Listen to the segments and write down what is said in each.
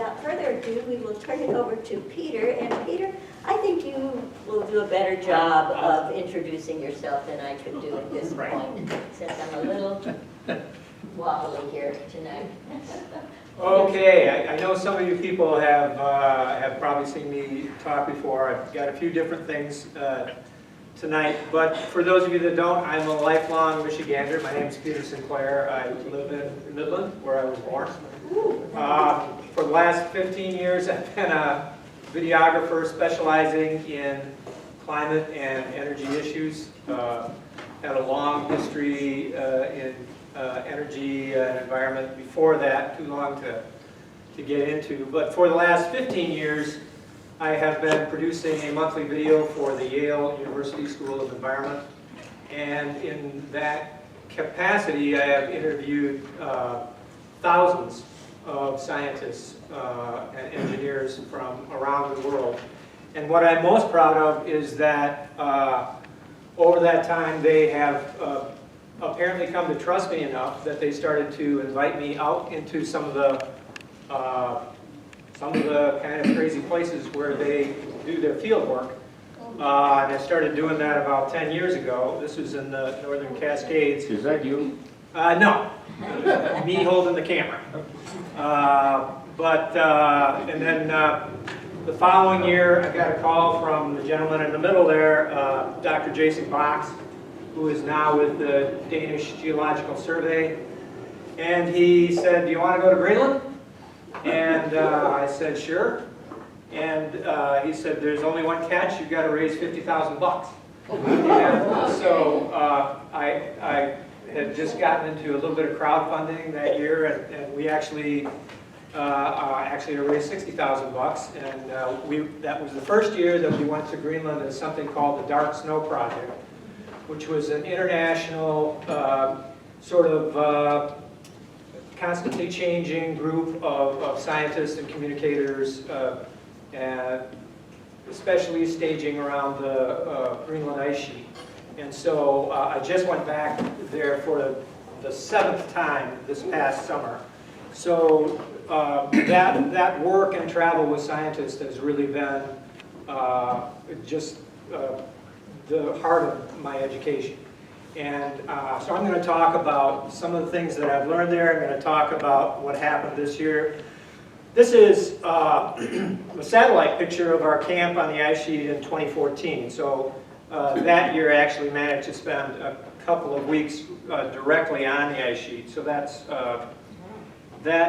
without further ado, we will turn it over to Peter. And Peter, I think you will do a better job of introducing yourself than I could do at this point, since I'm a little wobbly here tonight. Okay, I know some of you people have probably seen me talk before. I've got a few different things tonight, but for those of you that don't, I'm a lifelong Michigander. My name is Peter Sinclair. I live in Midland, where I was born. For the last 15 years, I've been a videographer specializing in climate and energy issues. Had a long history in energy and environment before that, too long to get into. But for the last 15 years, I have been producing a monthly video for the Yale University School of Environment. And in that capacity, I have interviewed thousands of scientists and engineers from around the world. And what I'm most proud of is that over that time, they have apparently come to trust me enough that they started to invite me out into some of the kind of crazy places where they do their field work. And I started doing that about 10 years ago. This was in the Northern Cascades. Is that you? No. Me holding the camera. And then the following year, I got a call from the gentleman in the middle there, Dr. Jason Box, who is now with the Danish Geological Survey. And he said, "Do you want to go to Greenland?" And I said, "Sure." And he said, "There's only one catch. You've got to raise 50,000 bucks." And so I had just gotten into a little bit of crowdfunding that year, and we actually raised 60,000 bucks. And that was the first year that we went to Greenland as something called the Dark Snow Project, which was an international sort of constantly changing group of scientists and communicators, and especially staging around the Greenland ice sheet. And so I just went back there for the 7th time this past summer. So that work and travel with scientists has really been just the heart of my education. And so I'm going to talk about some of the things that I've learned there. I'm going to talk about what happened this year. This is a satellite picture of our camp on the ice sheet in 2014. So that year I actually managed to spend a couple of weeks directly on the ice sheet. So that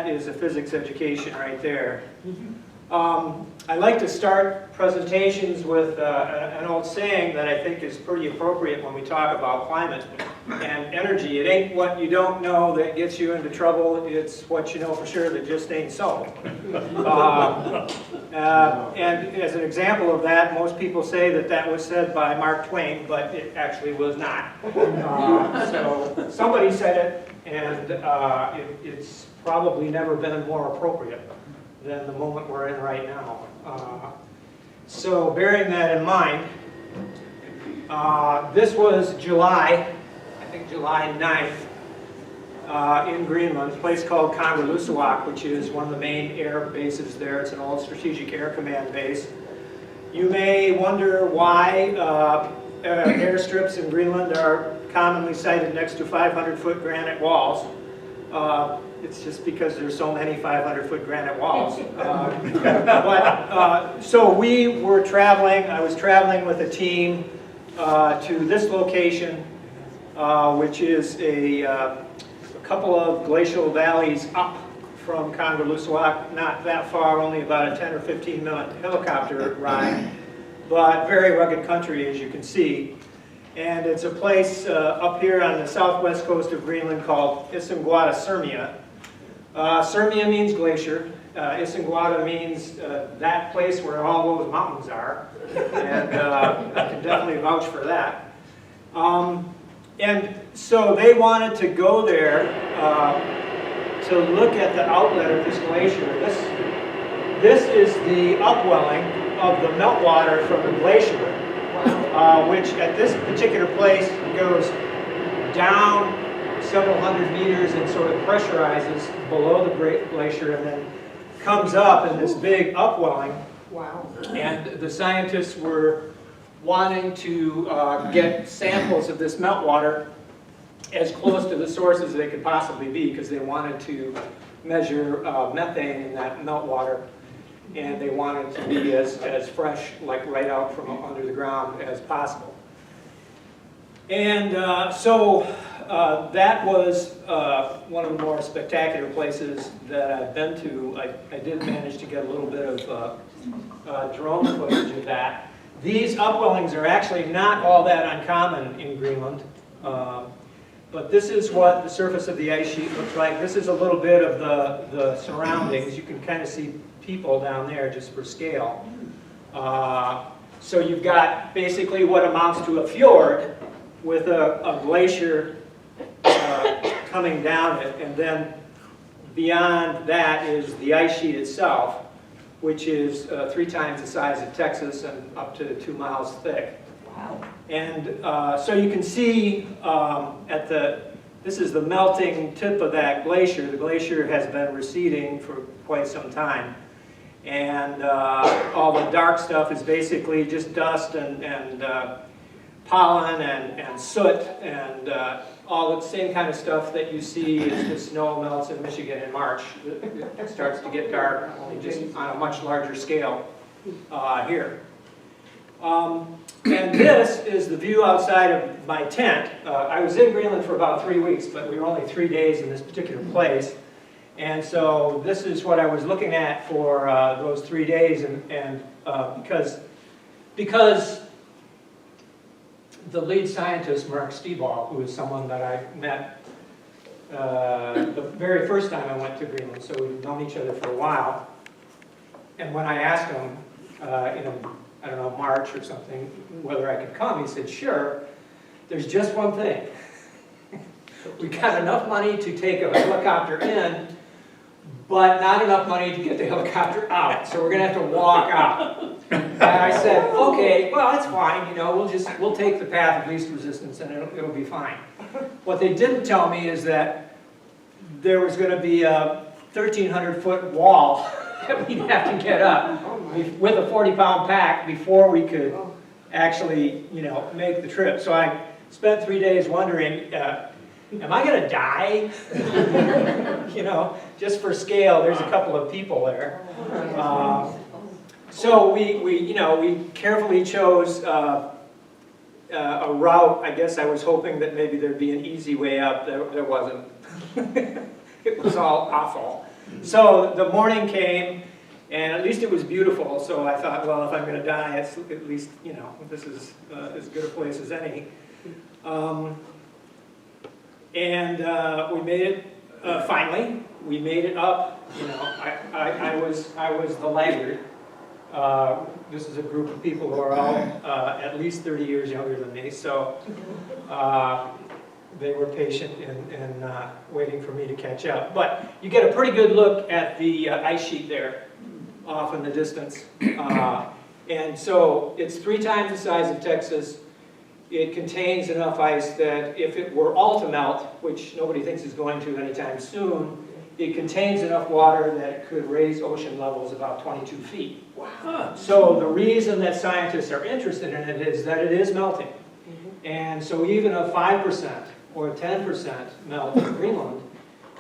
is a physics education right there. I like to start presentations with an old saying that I think is pretty appropriate when we talk about climate and energy. It ain't what you don't know that gets you into trouble, it's what you know for sure that just ain't so. And as an example of that, most people say that that was said by Mark Twain, but it actually was not. So somebody said it, and it's probably never been more appropriate than the moment we're in right now. So bearing that in mind, this was July, I think July 9th, in Greenland, a place called Kangerlussuaq, which is one of the main air bases there. It's an old strategic air command base. You may wonder why airstrips in Greenland are commonly sited next to 500-foot granite walls. It's just because there's so many 500-foot granite walls. So we were traveling, I was traveling with a team to this location, which is a couple of glacial valleys up from Kangerlussuaq, not that far, only about a 10 or 15 minute helicopter ride, but very rugged country, as you can see. And it's a place up here on the southwest coast of Greenland called Isangwata-Sirmia. Sirmia means glacier. Isangwata means that place where all those mountains are. And I can definitely vouch for that. And so they wanted to go there to look at the outlet of this glacier. This is the upwelling of the meltwater from the glacier, which at this particular place goes down several hundred meters and sort of pressurizes below the glacier and then comes up in this big upwelling. Wow. And the scientists were wanting to get samples of this meltwater as close to the source as they could possibly be, because they wanted to measure methane in that meltwater, and they wanted to be as fresh, like right out from under the ground as possible. And so that was one of the more spectacular places that I've been to. I did manage to get a little bit of drone footage of that. These upwellings are actually not all that uncommon in Greenland. But this is what the surface of the ice sheet looks like. This is a little bit of the surroundings. You can kind of see people down there just for scale. So you've got basically what amounts to a fjord with a glacier coming down it, and then beyond that is the ice sheet itself, which is 3 times the size of Texas and up to 2 miles thick. Wow. And so you can see this is the melting tip of that glacier. The glacier has been receding for quite some time. And all the dark stuff is basically just dust and pollen and soot and all the same kind of stuff that you see as the snow melts in Michigan in March. It starts to get dark, only just on a much larger scale here. And this is the view outside of my tent. I was in Greenland for about 3 weeks, but we were only 3 days in this particular place. And so this is what I was looking at for those 3 days, and because the lead scientist, Mark Stieball, who is someone that I met the very first time I went to Greenland, so we've known each other for a while. And when I asked him, I don't know, March or something, whether I could come, he said, sure, there's just one thing. We got enough money to take a helicopter in, but not enough money to get the helicopter out, so we're going to have to walk out. And I said, okay, well, that's fine, we'll take the path of least resistance and it'll be fine. What they didn't tell me is that there was going to be a 1,300-foot wall that we'd have to get up with a 40-pound pack before we could actually, make the trip. So I spent 3 days wondering, am I going to die? Just for scale, there's a couple of people there. So we carefully chose a route. I guess I was hoping that maybe there'd be an easy way up. There wasn't. It was all awful. So the morning came, and at least it was beautiful. So I thought, well, if I'm going to die, it's at least, this is as good a place as any. And we made it, finally. We made it up. I was the laggard. This is a group of people who are all at least 30 years younger than me, so they were patient in waiting for me to catch up. But you get a pretty good look at the ice sheet there off in the distance. And so it's 3 times the size of Texas. It contains enough ice that if it were all to melt, which nobody thinks is going to anytime soon, it contains enough water that it could raise ocean levels about 22 feet. Wow. So the reason that scientists are interested in it is that it is melting. And so even a 5% or a 10% melt in Greenland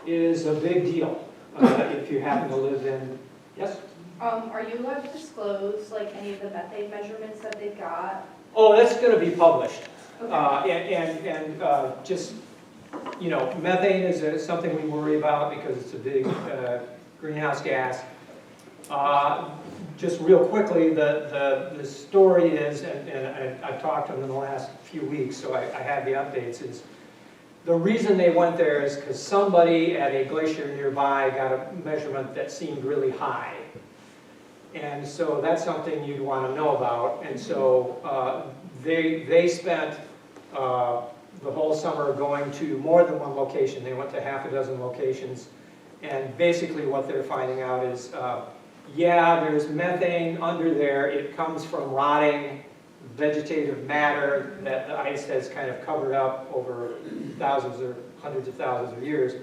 is a big deal if you happen to live in, yes? Are you allowed to disclose any of the methane measurements that they've got? Oh, that's going to be published. Okay. And just, methane is something we worry about because it's a big greenhouse gas. Just real quickly, the story is, and I've talked to them in the last few weeks, so I have the updates, is the reason they went there is because somebody at a glacier nearby got a measurement that seemed really high. And so that's something you'd want to know about. And so they spent the whole summer going to more than one location. They went to half a dozen locations. And basically what they're finding out is, yeah, there's methane under there. It comes from rotting vegetative matter that the ice has kind of covered up over thousands or hundreds of thousands of years.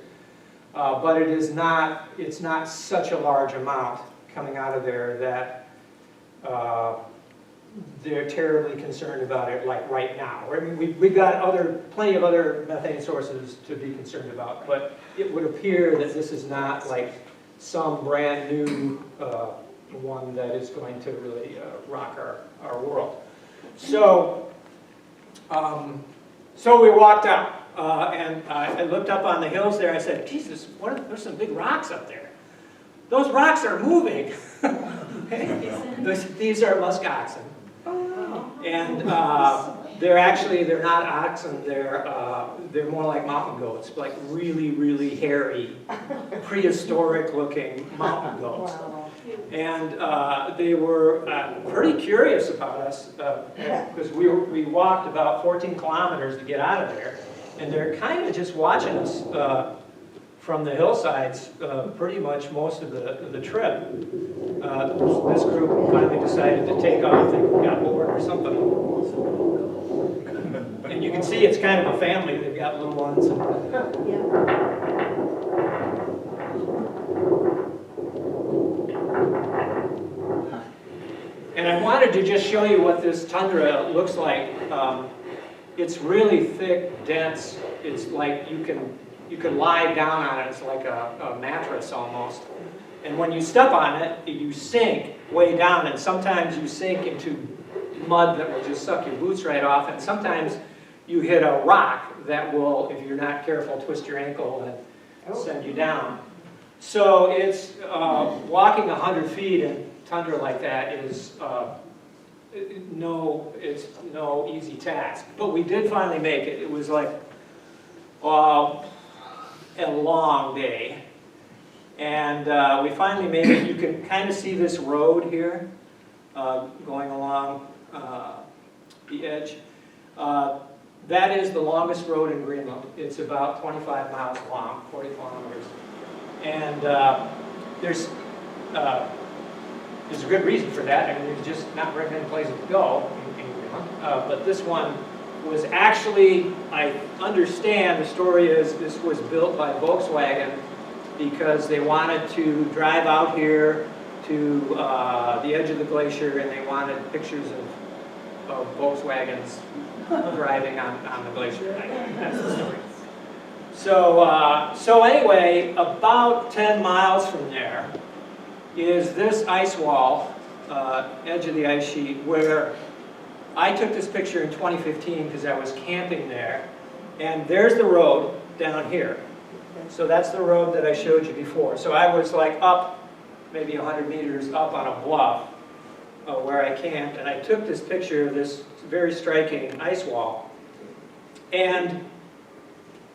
but it's not such a large amount coming out of there that they're terribly concerned about it like right now. I mean, we've got plenty of other methane sources to be concerned about, but it would appear that this is not like some brand new one that is going to really rock our world. So, so we walked out, and I looked up on the hills there. I said, Jesus, there's some big rocks up there. Those rocks are moving. These are musk oxen. And they're not oxen, they're more like mountain goats, like really, really hairy, prehistoric looking mountain goats. Wow. And they were pretty curious about us, because we walked about 14 kilometers to get out of there, and they're kind of just watching us from the hillsides pretty much most of the trip. This group finally decided to take off. They got bored or something. And you can see it's kind of a family. They've got little ones. And I wanted to just show you what this tundra looks like. It's really thick, dense. It's like you can lie down on it. It's like a mattress almost. And when you step on it, you sink way down, and sometimes you sink into mud that will just suck your boots right off, and sometimes you hit a rock that will, if you're not careful, twist your ankle and send you down. So it's walking 100 feet in tundra like that is it's no easy task. But we did finally make it. It was like a long day. And we finally made it. You can kind of see this road here going along the edge. That is the longest road in Greenland. It's about 25 miles long, 40 kilometers. And there's a good reason for that. I mean, there's just not very many places to go in Greenland. But this one was actually, I understand the story is this was built by Volkswagen because they wanted to drive out here to the edge of the glacier, and they wanted pictures of Volkswagens driving on the glacier. That's the story. So anyway, about 10 miles from there is this ice wall, edge of the ice sheet, where I took this picture in 2015 because I was camping there, and there's the road down here. So that's the road that I showed you before. So I was like up maybe 100 meters up on a bluff where I camped, and I took this picture of this very striking ice wall. And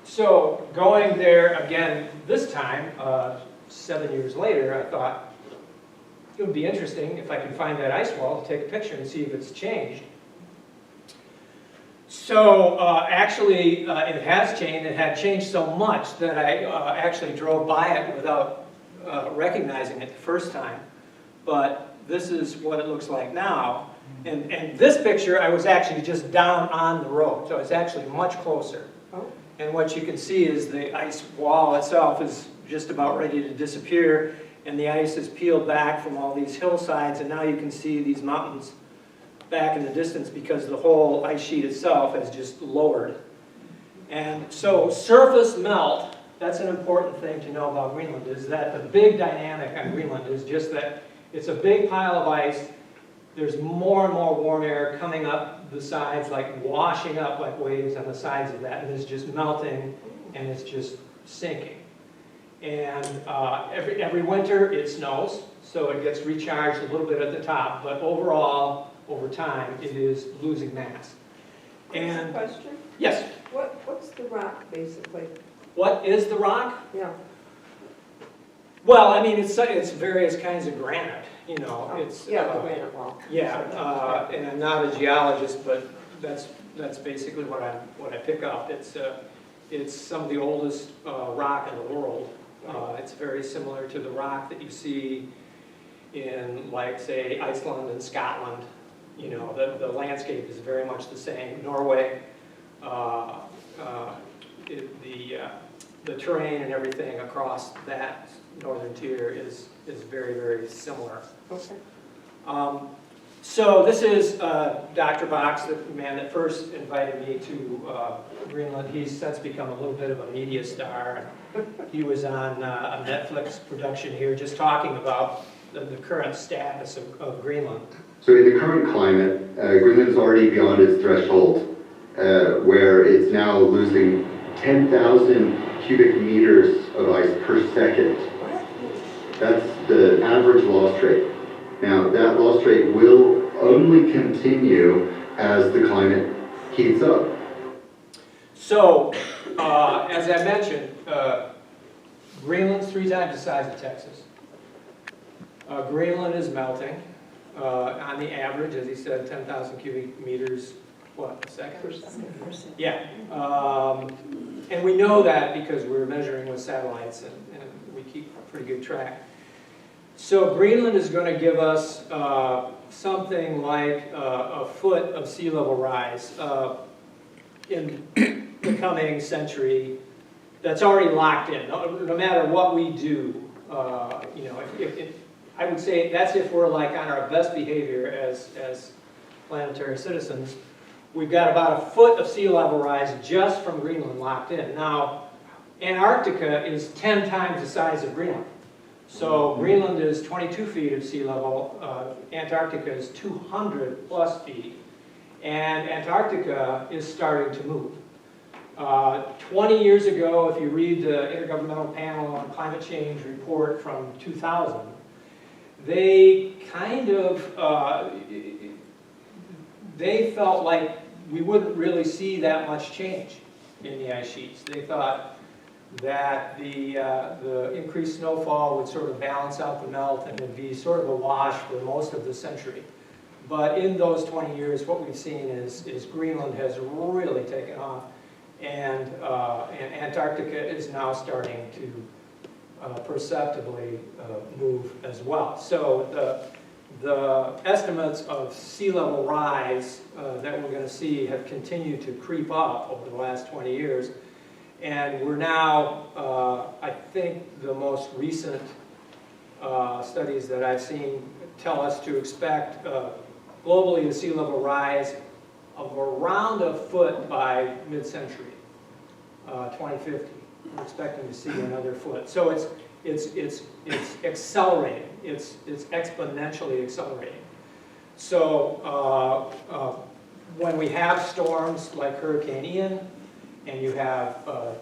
so going there again this time, 7 years later, I thought it would be interesting if I could find that ice wall to take a picture and see if it's changed. So actually, it has changed. It had changed so much that I actually drove by it without recognizing it the first time. But this is what it looks like now. And this picture, I was actually just down on the road, so it's actually much closer. And what you can see is the ice wall itself is just about ready to disappear, and the ice is peeled back from all these hillsides, and now you can see these mountains back in the distance because the whole ice sheet itself has just lowered. And so surface melt, that's an important thing to know about Greenland, is that the big dynamic on Greenland is just that it's a big pile of ice. There's more and more warm air coming up the sides, like washing up like waves on the sides of that, and it's just melting, and it's just sinking. And every winter it snows, so it gets recharged a little bit at the top, but overall, over time, it is losing mass. And Question? yes, What's the rock, basically? what is the rock? Yeah. Well, I mean, it's various kinds of granite. You know, it's Yeah, the granite wall. yeah, and I'm not a geologist, but that's basically what I pick up. It's some of the oldest rock in the world. It's very similar to the rock that you see in, like, say, Iceland and Scotland. You know, the landscape is very much the same. Norway, the terrain and everything across that northern tier is very, very similar. Okay. So this is Dr. Box, the man that first invited me to Greenland. He's since become a little bit of a media star. He was on a Netflix production here just talking about the current status of Greenland. So in the current climate, Greenland is already beyond its threshold, where it's now losing 10,000 cubic meters of ice per second. That's the average loss rate. Now, that loss rate will only continue as the climate heats up. So, as I mentioned, Greenland's 3 times the size of Texas. Greenland is melting. On the average, as he said, 10,000 cubic meters, what, a second? Yeah. And we know that because we're measuring with satellites and we keep a pretty good track. So Greenland is going to give us something like a foot of sea level rise in the coming century. That's already locked in. No matter what we do, you know, I would say that's if we're like on our best behavior as planetary citizens. We've got about a foot of sea level rise just from Greenland locked in. Now, Antarctica is 10 times the size of Greenland. So Greenland is 22 feet of sea level, Antarctica is 200 plus feet, and Antarctica is starting to move. 20 years ago, if you read the Intergovernmental Panel on Climate Change report from 2000, they kind of, they felt like we wouldn't really see that much change in the ice sheets. They thought that the increased snowfall would sort of balance out the melt and it'd be sort of a wash for most of the century. But in those 20 years, what we've seen is Greenland has really taken off, and Antarctica is now starting to perceptibly move as well. So the estimates of sea level rise that we're going to see have continued to creep up over the last 20 years. And we're now, I think the most recent studies that I've seen tell us to expect globally a sea level rise of around a foot by mid-century, 2050. We're expecting to see another foot. So it's accelerating. It's exponentially accelerating. So when we have storms like Hurricane Ian, and you have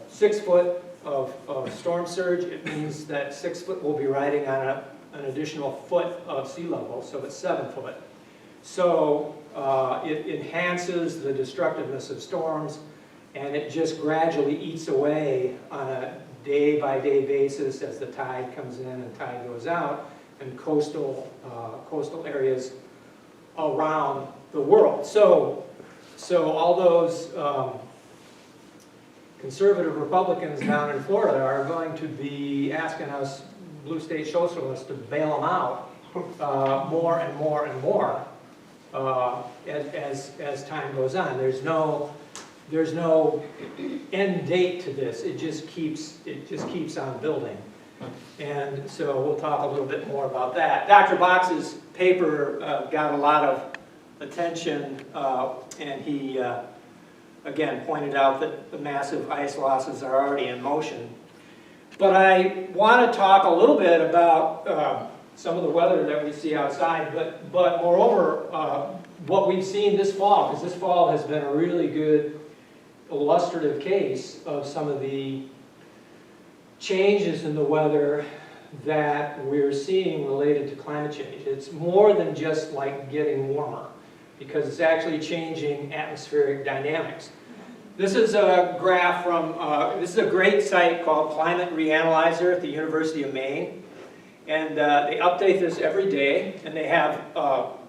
6 foot of storm surge, it means that 6 foot will be riding on an additional foot of sea level, so it's 7 foot. So it enhances the destructiveness of storms, and it just gradually eats away on a day-by-day basis as the tide comes in and tide goes out, and coastal areas around the world. So all those conservative Republicans down in Florida are going to be asking us blue state socialists to bail them out more and more and more as time goes on. There's no end date to this. It just keeps on building. And so we'll talk a little bit more about that. Dr. Box's paper got a lot of attention, and he again pointed out that the massive ice losses are already in motion. But I want to talk a little bit about some of the weather that we see outside, but moreover, what we've seen this fall, because this fall has been a really good illustrative case of some of the changes in the weather that we're seeing related to climate change. It's more than just like getting warmer, because it's actually changing atmospheric dynamics. This is a graph from, this is a great site called Climate Reanalyzer at the University of Maine. And they update this every day, and they have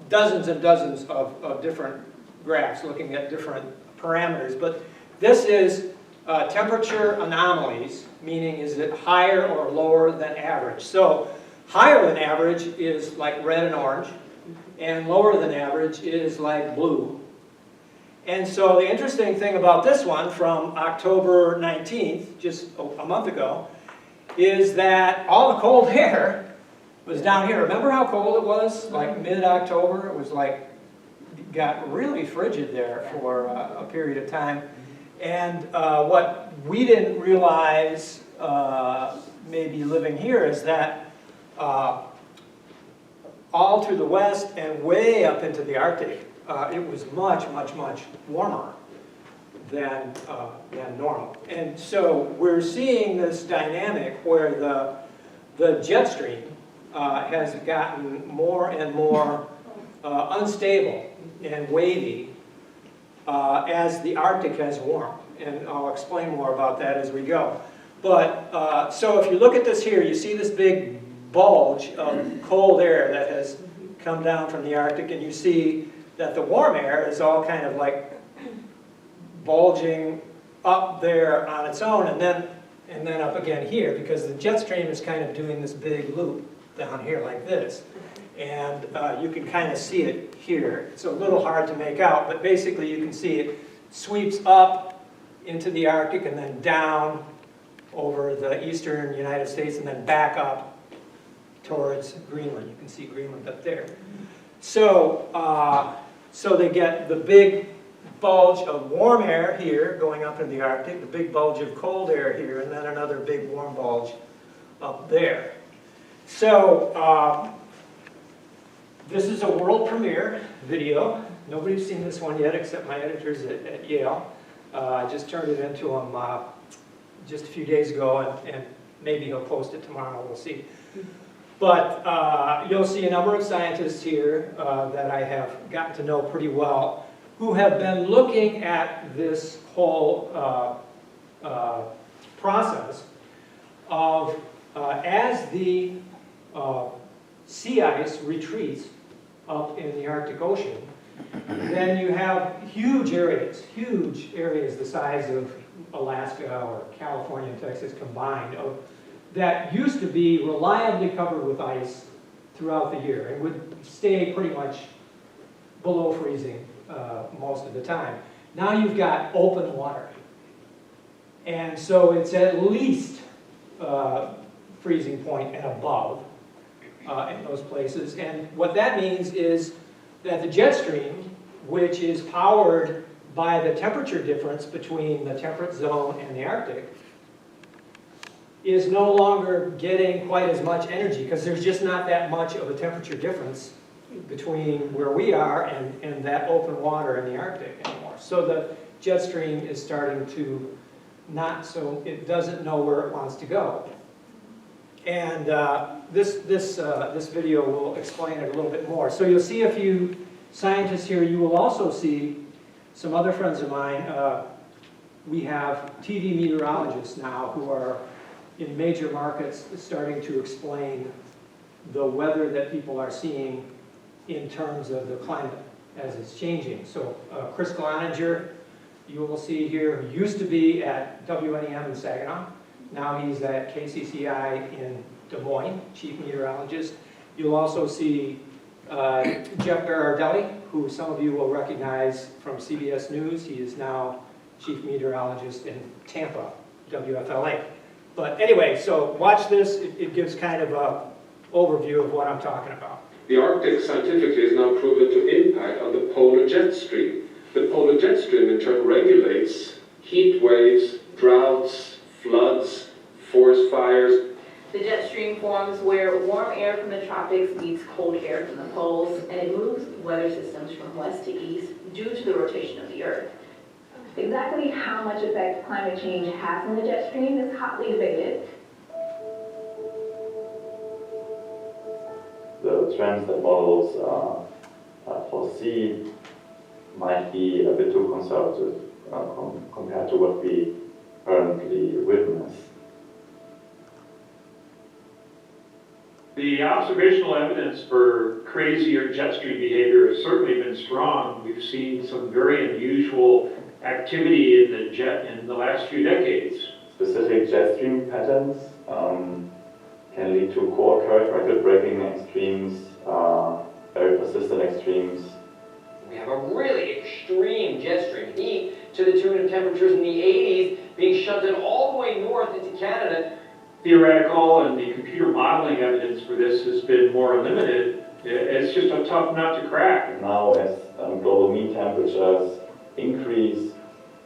dozens and dozens of different graphs looking at different parameters. But this is temperature anomalies, meaning is it higher or lower than average. So higher than average is like red and orange, and lower than average is like blue. And so the interesting thing about this one from October 19th, just a month ago, is that all the cold air was down here. Remember how cold it was? Like mid-October, it was like, got really frigid there for a period of time. And what we didn't realize, maybe living here, is that all through the west and way up into the Arctic, it was much, much, much warmer than normal. And so we're seeing this dynamic where the jet stream has gotten more and more unstable and wavy as the Arctic has warmed. And I'll explain more about that as we go. But so if you look at this here, you see this big bulge of cold air that has come down from the Arctic, and you see that the warm air is all kind of like bulging up there on its own, and then up again here, because the jet stream is kind of doing this big loop down here like this. And you can kind of see it here. It's a little hard to make out, but basically you can see it sweeps up into the Arctic and then down over the eastern United States and then back up towards Greenland. You can see Greenland up there. So, so they get the big bulge of warm air here going up in the Arctic, the big bulge of cold air here, and then another big warm bulge up there. So this is a world premiere video. Nobody's seen this one yet except my editors at Yale. I just turned it into him just a few days ago, and maybe he'll post it tomorrow, we'll see. But you'll see a number of scientists here that I have gotten to know pretty well who have been looking at this whole process of as the sea ice retreats up in the Arctic Ocean, then you have huge areas the size of Alaska or California and Texas combined, that used to be reliably covered with ice throughout the year and would stay pretty much below freezing most of the time. Now you've got open water. And so it's at least freezing point and above in those places. And what that means is that the jet stream, which is powered by the temperature difference between the temperate zone and the Arctic, is no longer getting quite as much energy because there's just not that much of a temperature difference between where we are and that open water in the Arctic anymore. So the jet stream is starting to it doesn't know where it wants to go. And this video will explain it a little bit more. So you'll see a few scientists here. You will also see some other friends of mine. We have TV meteorologists now who are in major markets starting to explain the weather that people are seeing in terms of the climate as it's changing. So Chris Cloninger, you will see here, who used to be at WNEM in Saginaw. Now he's at KCCI in Des Moines, chief meteorologist. You'll also see Jeff Berardelli, who some of you will recognize from CBS News. He is now chief meteorologist in Tampa, WFLA. But anyway, so watch this. It gives kind of an overview of what I'm talking about. The Arctic scientifically is now proven to impact on the polar jet stream. The polar jet stream in turn regulates heat waves, droughts, floods, forest fires. The jet stream forms where warm air from the tropics meets cold air from the poles, and it moves weather systems from west to east due to the rotation of the Earth. Exactly how much effect climate change has on the jet stream is hotly debated. The trends that models foresee might be a bit too conservative compared to what we currently witness. The observational evidence for crazier jet stream behavior has certainly been strong. We've seen some very unusual activity in the jet in the last few decades. Specific jet stream patterns can lead to core current record-breaking extremes, very persistent extremes We have a really extreme jet stream heat to the tune of temperatures in the 80s being shunted all the way north into Canada. Theoretical and the computer modeling evidence for this has been more limited. It's just a tough nut to crack. Now, as global mean temperatures increase,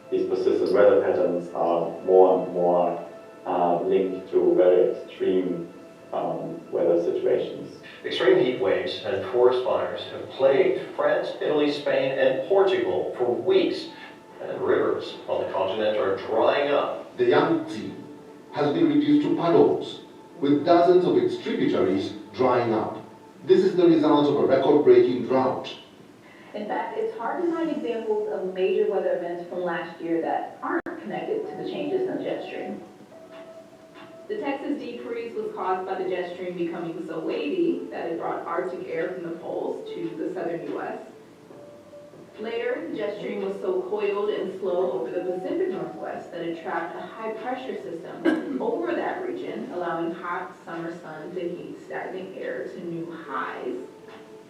these persistent weather patterns are more and more linked to very extreme weather situations. Extreme heat waves and forest fires have plagued France, Italy, Spain, and Portugal for weeks. And rivers on the continent are drying up. The Yangtze has been reduced to puddles, with dozens of its tributaries drying up. This is the result of a record-breaking drought. In fact, it's hard to find examples of major weather events from last year that aren't connected to the changes in the jet stream. The Texas deep freeze was caused by the jet stream becoming so wavy that it brought Arctic air from the poles to the southern U.S. Later, the jet stream was so coiled and slow over the Pacific Northwest that it trapped a high-pressure system over that region, allowing hot summer sun to heat stagnant air to new highs.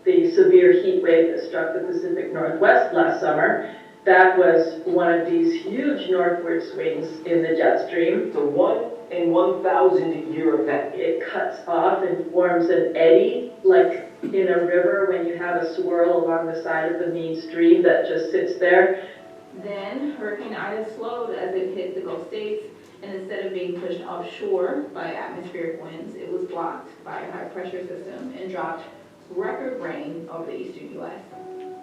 The severe heat wave that struck the Pacific Northwest last summer, that was one of these huge northward swings in the jet stream. It's a 1 in 1,000 year event. It cuts off and forms an eddy, like in a river when you have a swirl along the side of the main stream that just sits there. Then Hurricane Ida slowed as it hit the Gulf States, and instead of being pushed offshore by atmospheric winds, it was blocked by a high-pressure system and dropped record rain over the eastern U.S.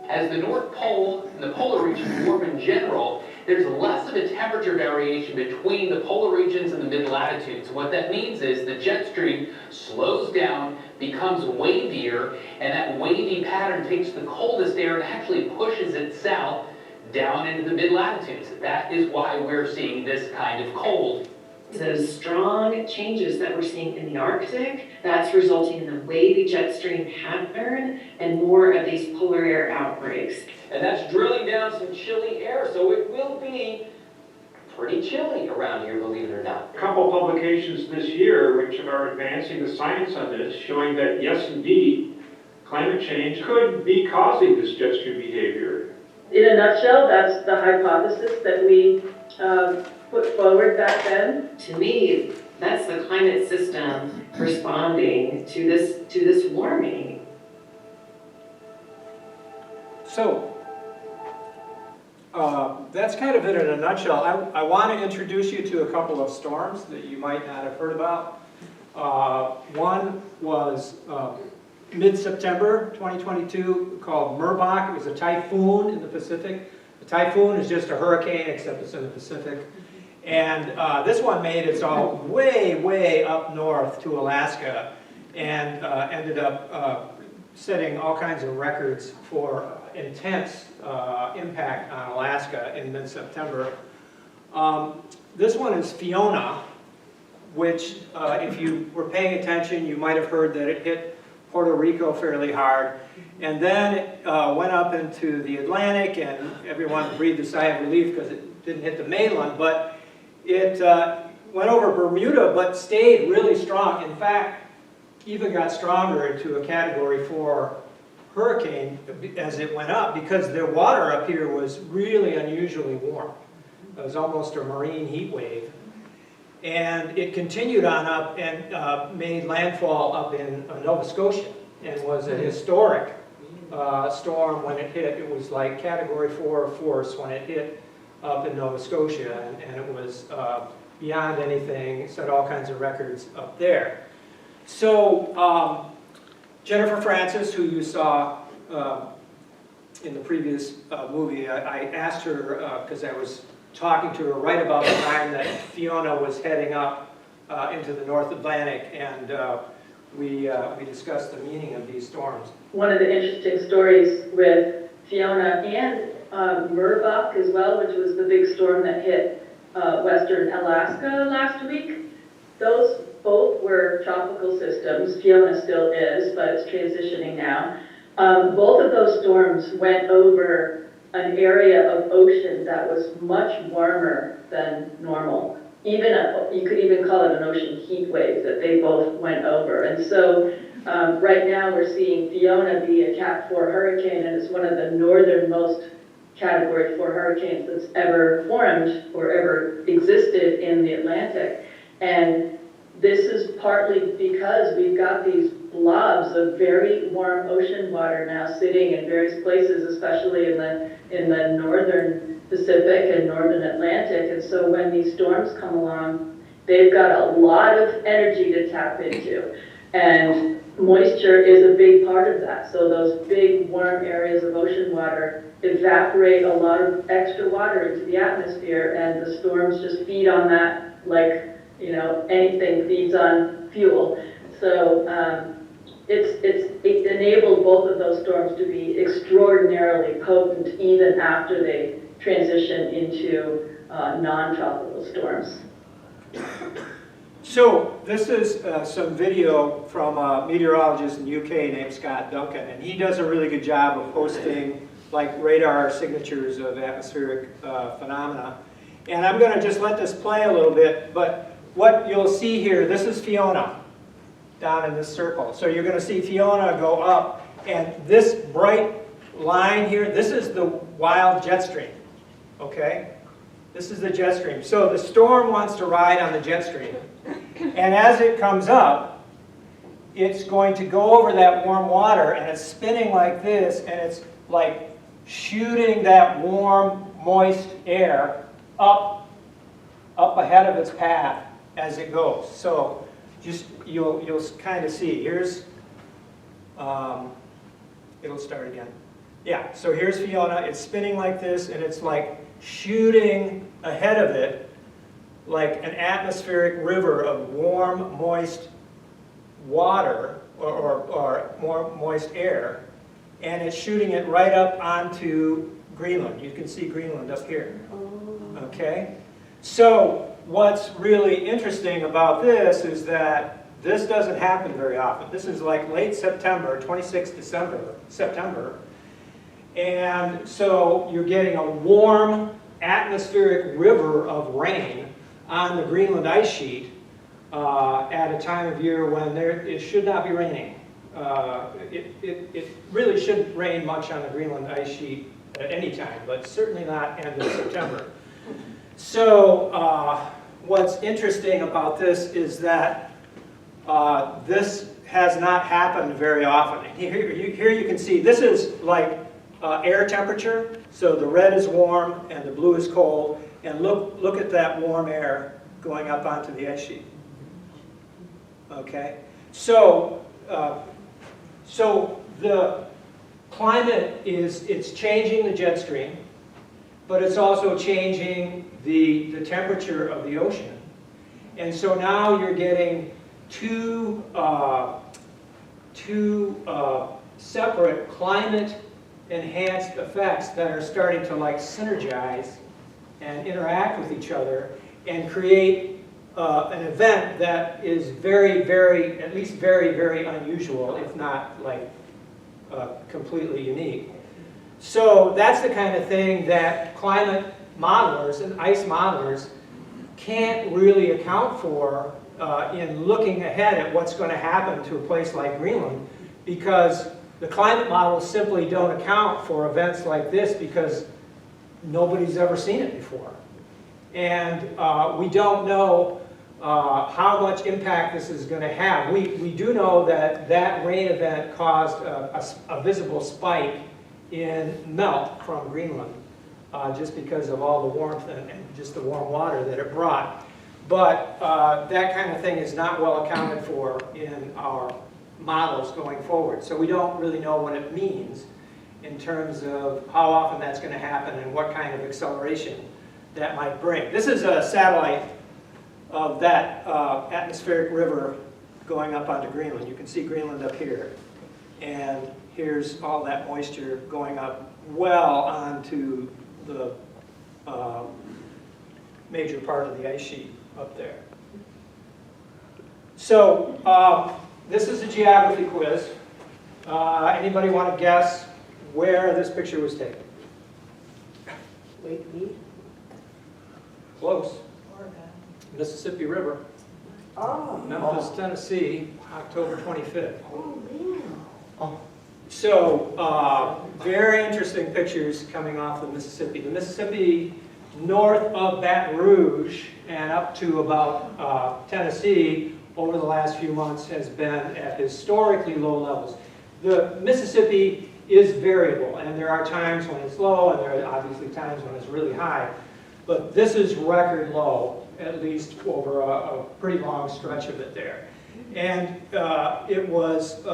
As the North Pole and the polar regions warm in general, there's less of a temperature variation between the polar regions and the mid-latitudes. What that means is the jet stream slows down, becomes wavier, and that wavy pattern takes the coldest air and actually pushes it south down into the mid-latitudes. That is why we're seeing this kind of cold. Those strong changes that we're seeing in the Arctic, that's resulting in a wavy jet stream pattern and more of these polar air outbreaks. And that's drilling down some chilly air, so it will be pretty chilly around here, believe it or not. A couple publications this year which are advancing the science on this, showing that yes, indeed, climate change could be causing this jet stream behavior. In a nutshell, that's the hypothesis that we put forward back then. To me, that's the climate system responding to this warming. So, that's kind of it in a nutshell. I want to introduce you to a couple of storms that you might not have heard about. One was mid-September 2022 called Merbach. It was a typhoon in the Pacific. A typhoon is just a hurricane, except it's in the Pacific. And this one made its all way, way up north to Alaska and ended up setting all kinds of records for intense impact on Alaska in mid-September. This one is Fiona, which if you were paying attention, you might have heard that it hit Puerto Rico fairly hard. And then it went up into the Atlantic, and everyone breathed a sigh of relief because it didn't hit the mainland. But it went over Bermuda, but stayed really strong. In fact, even got stronger into a Category 4 hurricane as it went up, because the water up here was really unusually warm. It was almost a marine heat wave. And it continued on up and made landfall up in Nova Scotia, and was a historic storm when it hit. It was like Category 4 force when it hit up in Nova Scotia, and it was beyond anything, set all kinds of records up there. So Jennifer Francis, who you saw in the previous movie, I asked her, because I was talking to her right about the time that Fiona was heading up into the North Atlantic, and we discussed the meaning of these storms. One of the interesting stories with Fiona and Merbach as well, which was the big storm that hit western Alaska last week, those both were tropical systems. Fiona still is, but it's transitioning now. Both of those storms went over an area of ocean that was much warmer than normal. Even you could even call it an ocean heat wave that they both went over. And so Right now, we're seeing Fiona be a Cat 4 hurricane, and it's one of the northernmost Category 4 hurricanes that's ever formed or ever existed in the Atlantic. And this is partly because we've got these blobs of very warm ocean water now sitting in various places, especially in the northern Pacific and northern Atlantic. And so when these storms come along, they've got a lot of energy to tap into. And moisture is a big part of that. So those big warm areas of ocean water evaporate a lot of extra water into the atmosphere, and the storms just feed on that like, you know, anything feeds on fuel. So it enabled both of those storms to be extraordinarily potent even after they transition into non-tropical storms. So this is some video from a meteorologist in the UK named Scott Duncan, and he does a really good job of posting like radar signatures of atmospheric phenomena. And I'm going to just let this play a little bit, but what you'll see here, this is Fiona down in this circle. So you're going to see Fiona go up, and this bright line here, this is the wild jet stream, okay? This is the jet stream. So the storm wants to ride on the jet stream, and as it comes up, it's going to go over that warm water, and it's spinning like this, and it's like shooting that warm, moist air up ahead of its path as it goes. So just you'll kind of see. Here's it'll start again. Yeah. So here's Fiona. It's spinning like this, and it's like shooting ahead of it like an atmospheric river of warm, moist water or more moist air, and it's shooting it right up onto Greenland. You can see Greenland up here. Okay? So what's really interesting about this is that this doesn't happen very often. This is like late September, 26th September. And so you're getting a warm atmospheric river of rain on the Greenland ice sheet at a time of year when it should not be raining. It really shouldn't rain much on the Greenland ice sheet at any time, but certainly not end of September. So what's interesting about this is that this has not happened very often. And here you can see, this is like air temperature. So the red is warm and the blue is cold. And look at that warm air going up onto the ice sheet. Okay? So the climate it's changing the jet stream, but it's also changing the temperature of the ocean. And so now you're getting two separate climate-enhanced effects that are starting to like synergize and interact with each other and create an event that is very, very, at least very, very unusual, if not like completely unique. So that's the kind of thing that climate modelers and ice modelers can't really account for in looking ahead at what's going to happen to a place like Greenland, because the climate models simply don't account for events like this because nobody's ever seen it before. And we don't know how much impact this is going to have. We do know that rain event caused a visible spike in melt from Greenland just because of all the warmth and just the warm water that it brought. But that kind of thing is not well accounted for in our models going forward. So we don't really know what it means in terms of how often that's going to happen and what kind of acceleration that might bring. This is a satellite of that atmospheric river going up onto Greenland. You can see Greenland up here. And here's all that moisture going up well onto the major part of the ice sheet up there. So this is a geography quiz. Anybody want to guess where this picture was taken? Lake Mead? Close. Mississippi River. Oh, Memphis, Tennessee, October 25th. oh, man. So, very interesting pictures coming off the Mississippi. The Mississippi north of Baton Rouge and up to about Tennessee over the last few months has been at historically low levels. The Mississippi is variable, and there are times when it's low, and there are obviously times when it's really high. But this is record low, at least over a pretty long stretch of it there. And it was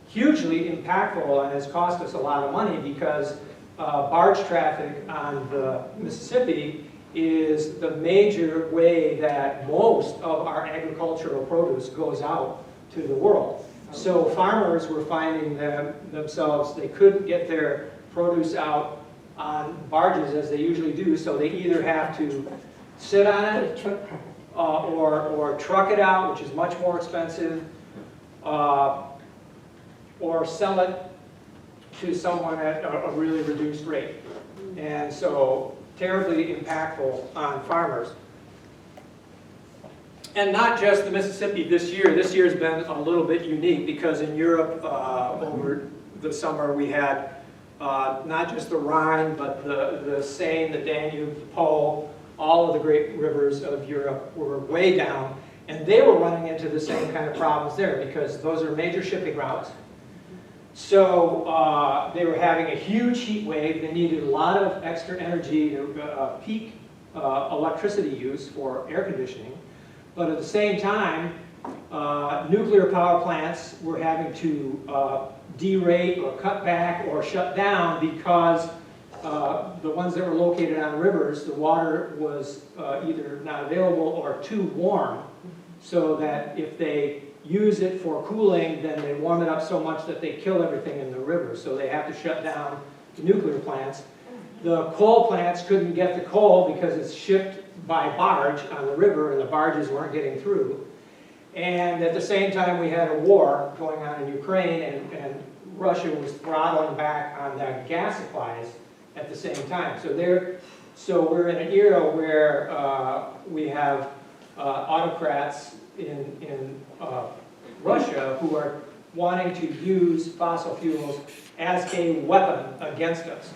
hugely impactful and has cost us a lot of money because barge traffic on the Mississippi is the major way that most of our agricultural produce goes out to the world. So farmers were finding themselves, they couldn't get their produce out on barges as they usually do, so they either have to sit on it or truck it out, which is much more expensive, or sell it to someone at a really reduced rate. And so terribly impactful on farmers. And not just the Mississippi this year. This year's been a little bit unique because in Europe over the summer we had not just the Rhine, but the Seine, the Danube, the Po, all of the great rivers of Europe were way down. And they were running into the same kind of problems there because those are major shipping routes. So they were having a huge heat wave. They needed a lot of extra energy to peak electricity use for air conditioning. But at the same time, nuclear power plants were having to derate or cut back or shut down because the ones that were located on rivers, the water was either not available or too warm, so that if they use it for cooling, then they warm it up so much that they kill everything in the river. So they have to shut down the nuclear plants. The coal plants couldn't get the coal because it's shipped by barge on the river and the barges weren't getting through. And at the same time we had a war going on in Ukraine and Russia was throttling back on their gas supplies at the same time. So we're in an era where we have autocrats in Russia who are wanting to use fossil fuels as a weapon against us,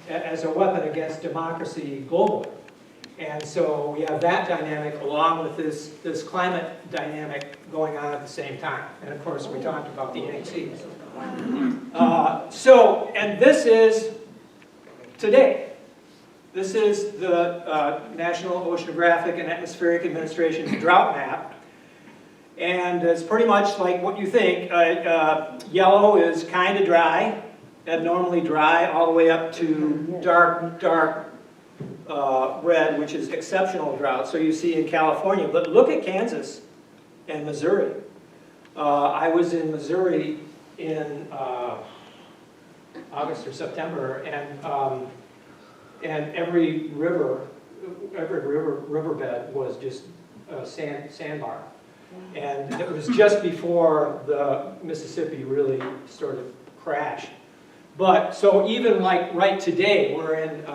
as a weapon against democracy globally. And so we have that dynamic along with this climate dynamic going on at the same time. And of course we talked about the NHCs. And this is today. This is the National Oceanographic and Atmospheric Administration's drought map. And it's pretty much like what you think. Yellow is kind of dry, abnormally dry, all the way up to dark red, which is exceptional drought. So you see in California, but look at Kansas and Missouri. I was in Missouri in August or September, and every riverbed was just sandbar. And it was just before the Mississippi really sort of crashed. But so even like right today, we're in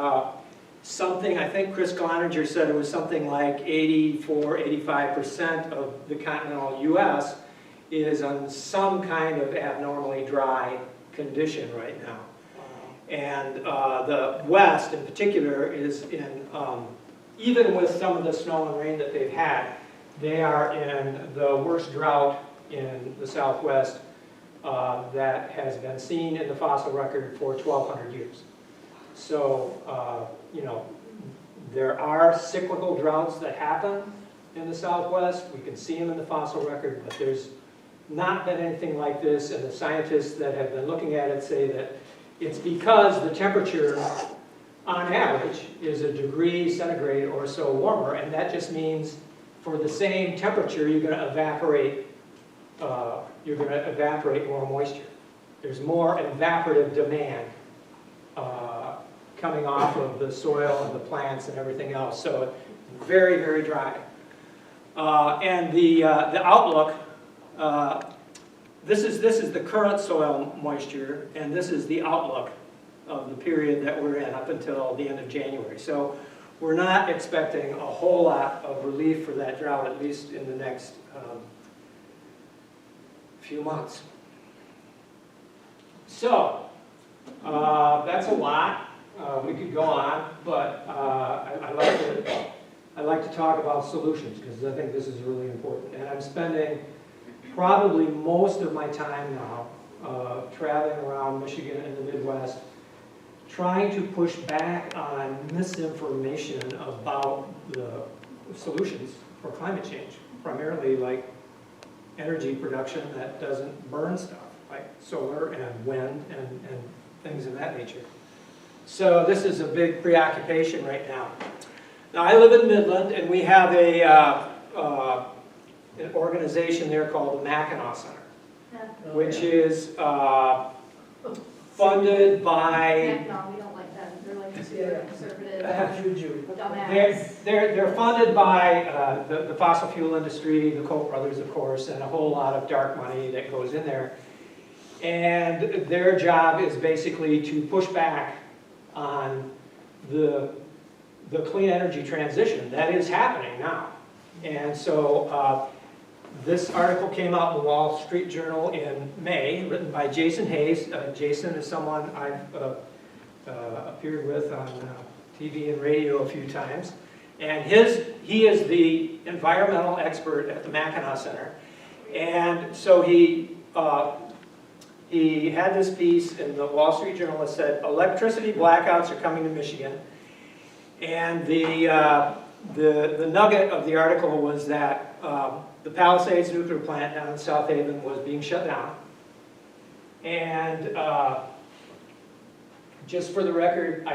something, I think Chris Cloninger said it was something like 84–85% of the continental U.S. is on some kind of abnormally dry condition right now. And the West in particular is in, even with some of the snow and rain that they've had, they are in the worst drought in the Southwest that has been seen in the fossil record for 1,200 years. So, you know, there are cyclical droughts that happen in the Southwest. We can see them in the fossil record, but there's not been anything like this, and the scientists that have been looking at it say that it's because the temperature, on average, is a degree centigrade or so warmer, and that just means for the same temperature, you're going to evaporate more moisture. There's more evaporative demand coming off of the soil and the plants and everything else. So very, very dry. And the outlook, this is the current soil moisture, and this is the outlook of the period that we're in up until the end of January. So we're not expecting a whole lot of relief for that drought, at least in the next few months. So, that's a lot. We could go on, but I like to talk about solutions because I think this is really important. And I'm spending probably most of my time now traveling around Michigan and the Midwest, trying to push back on misinformation about the solutions for climate change, primarily like energy production that doesn't burn stuff, like solar and wind and things of that nature. So this is a big preoccupation right now. Now I live in Midland, and we have an organization there called the Mackinac Center, which is funded by... No, we don't like them. They're like conservative. Dumbass. They're funded by the fossil fuel industry, the Koch brothers, of course, and a whole lot of dark money that goes in there. And their job is basically to push back on the clean energy transition that is happening now. And so this article came out in the Wall Street Journal in May, written by Jason Hayes. Jason is someone I've appeared with on TV and radio a few times. And he is the environmental expert at the Mackinac Center. And so he had this piece in the Wall Street Journal that said, electricity blackouts are coming to Michigan. And the nugget of the article was that the Palisades nuclear plant down in South Haven was being shut down. And just for the record,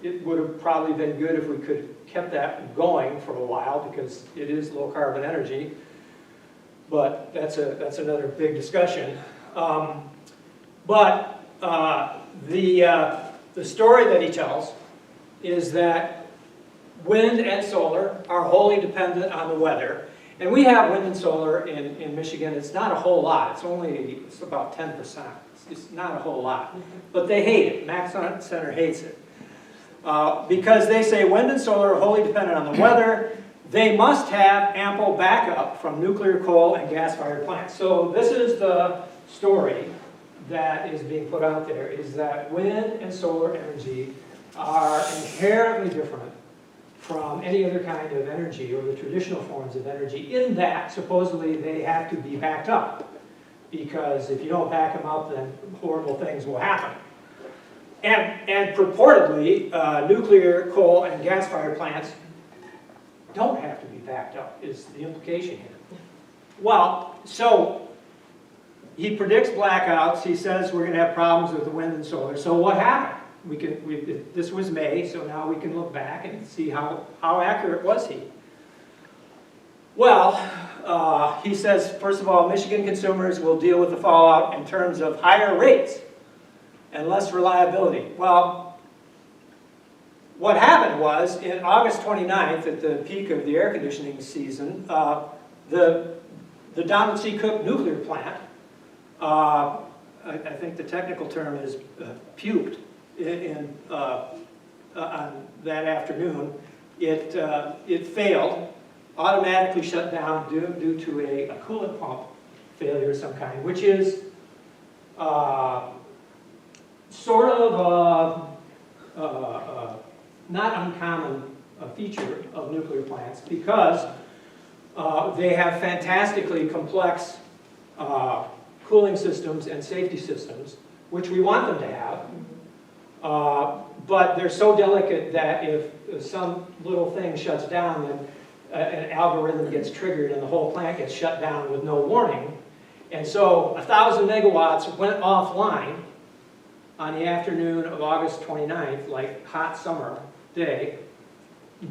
it would have probably been good if we could have kept that going for a while because it is low carbon energy. But that's another big discussion. But the story that he tells is that wind and solar are wholly dependent on the weather. And we have wind and solar in Michigan. It's not a whole lot. It's about 10%. It's not a whole lot. But they hate it. Mackinac Center hates it. Because they say wind and solar are wholly dependent on the weather. They must have ample backup from nuclear, coal, and gas-fired plants. So this is the story that is being put out there, is that wind and solar energy are inherently different from any other kind of energy or the traditional forms of energy, in that supposedly they have to be backed up. Because if you don't back them up, then horrible things will happen. And purportedly, nuclear, coal, and gas-fired plants don't have to be backed up, is the implication here. Well, so he predicts blackouts. He says we're going to have problems with the wind and solar. So what happened? This was May, so now we can look back and see how accurate was he. Well, he says, first of all, Michigan consumers will deal with the fallout in terms of higher rates and less reliability. Well, what happened was, in August 29th, at the peak of the air conditioning season, the Donald C. Cook nuclear plant, I think the technical term is puked on that afternoon. It failed, automatically shut down due to a coolant pump failure of some kind, which is sort of not uncommon feature of nuclear plants, because they have fantastically complex cooling systems and safety systems, which we want them to have. But they're so delicate that if some little thing shuts down, then an algorithm gets triggered and the whole plant gets shut down with no warning. And so 1,000 megawatts went offline on the afternoon of August 29th, like hot summer day.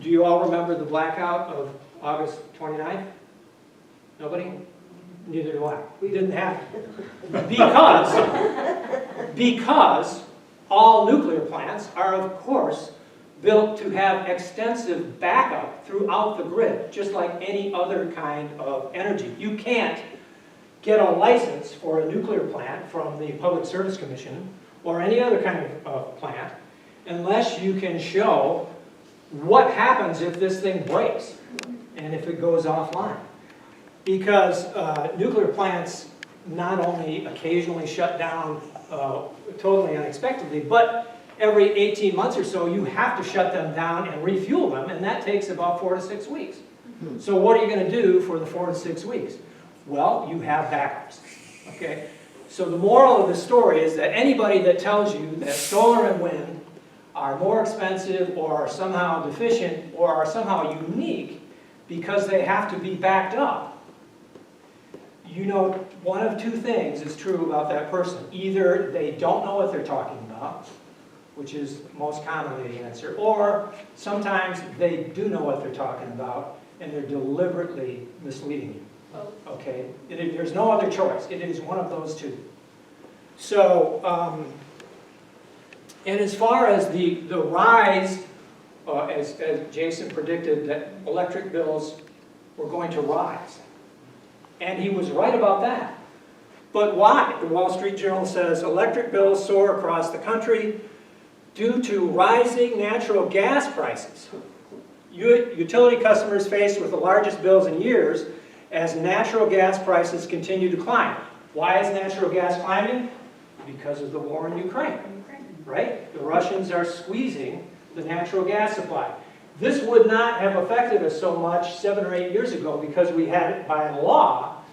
Do you all remember the blackout of August 29th? Nobody? Neither do I. We didn't have it. Because all nuclear plants are, of course, built to have extensive backup throughout the grid, just like any other kind of energy. You can't get a license for a nuclear plant from the Public Service Commission or any other kind of plant unless you can show what happens if this thing breaks and if it goes offline? Because nuclear plants not only occasionally shut down totally unexpectedly, but every 18 months or so, you have to shut them down and refuel them, and that takes about 4 to 6 weeks. So what are you going to do for the 4 to 6 weeks? Well, you have backups, okay? So the moral of the story is that anybody that tells you that solar and wind are more expensive or are somehow deficient or are somehow unique because they have to be backed up, you know, one of two things is true about that person. Either they don't know what they're talking about, which is most commonly the answer, or sometimes they do know what they're talking about and they're deliberately misleading you. Okay? There's no other choice. It is one of those two. So, and as far as the rise, as Jason predicted, that electric bills were going to rise. And he was right about that. But why? The Wall Street Journal says electric bills soar across the country due to rising natural gas prices. Utility customers faced with the largest bills in years as natural gas prices continue to climb. Why is natural gas climbing? Because of the war in Ukraine, right? The Russians are squeezing the natural gas supply. This would not have affected us so much 7 or 8 years ago because we had it by law.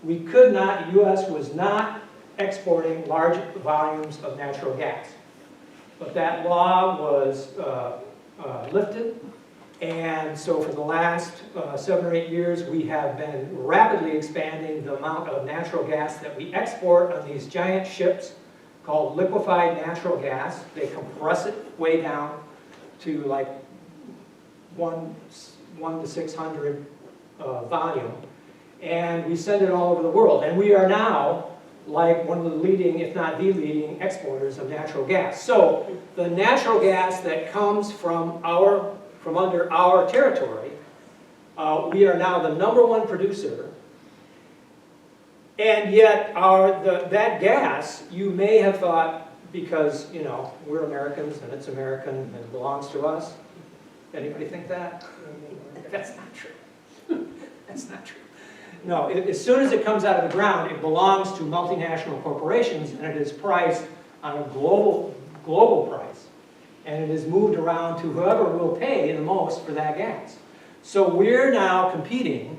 We could not, the U.S. was not exporting large volumes of natural gas. But that law was lifted, and so for the last 7 or 8 years, we have been rapidly expanding the amount of natural gas that we export on these giant ships called liquefied natural gas. They compress it way down to like 1 to 600 volume, and we send it all over the world. And we are now like one of the leading, if not the leading, exporters of natural gas. So the natural gas that comes from under our territory, we are now the #1 producer. And yet that gas, you may have thought, because you know we're Americans and it's American and it belongs to us. Anybody think that? That's not true. That's not true. No, as soon as it comes out of the ground, it belongs to multinational corporations, and it is priced on a global price. And it is moved around to whoever will pay the most for that gas. So we're now competing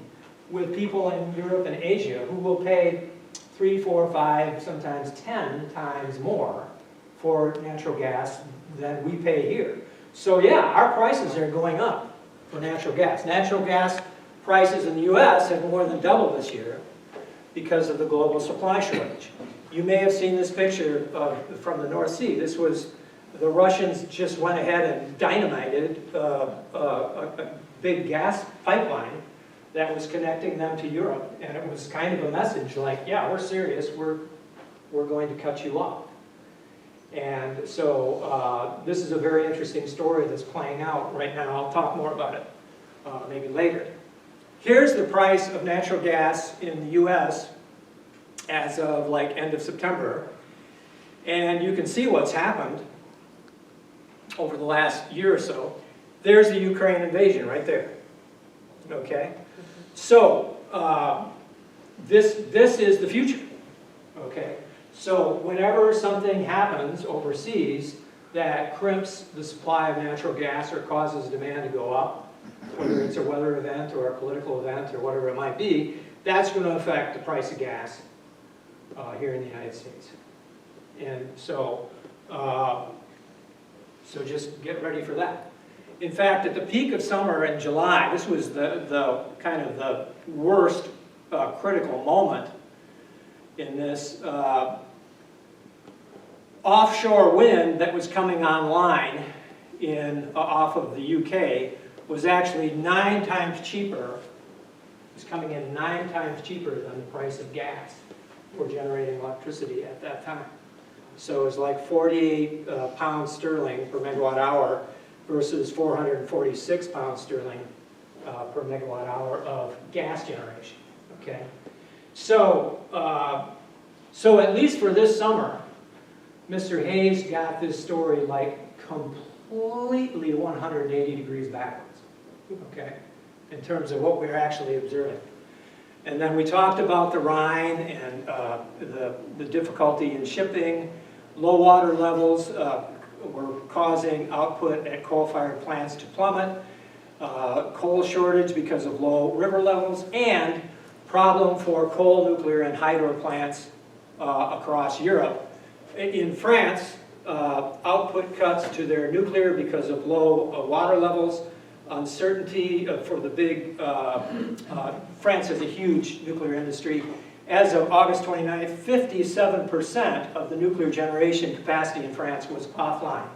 with people in Europe and Asia who will pay 3, 4, 5, sometimes 10 times more for natural gas than we pay here. So yeah, our prices are going up for natural gas. Natural gas prices in the U.S. have more than doubled this year because of the global supply shortage. You may have seen this picture from the North Sea. This was, the Russians just went ahead and dynamited a big gas pipeline that was connecting them to Europe. And it was kind of a message like, yeah, we're serious, we're going to cut you off. And so this is a very interesting story that's playing out right now. I'll talk more about it maybe later. Here's the price of natural gas in the U.S. as of like end of September. And you can see what's happened over the last year or so. There's the Ukraine invasion right there. Okay? So this is the future. Okay? So whenever something happens overseas that crimps the supply of natural gas or causes demand to go up, whether it's a weather event or a political event or whatever it might be, that's going to affect the price of gas here in the United States. And so, so just get ready for that. In fact, at the peak of summer in July, this was the kind of the worst critical moment in this. Offshore wind that was coming online off of the UK was actually 9 times cheaper. It was coming in 9 times cheaper than the price of gas for generating electricity at that time. So it was like 48 pounds sterling per megawatt hour versus 446 pounds sterling per megawatt hour of gas generation. Okay, so at least for this summer, Mr. Hayes got this story like completely 180 degrees backwards, okay, in terms of what we're actually observing. And then we talked about the Rhine and the difficulty in shipping. Low water levels were causing output at coal-fired plants to plummet, coal shortage because of low river levels, and problem for coal, nuclear, and hydro plants across Europe. In France, output cuts to their nuclear because of low water levels, uncertainty for the big, France has a huge nuclear industry. As of August 29th, 57% of the nuclear generation capacity in France was offline,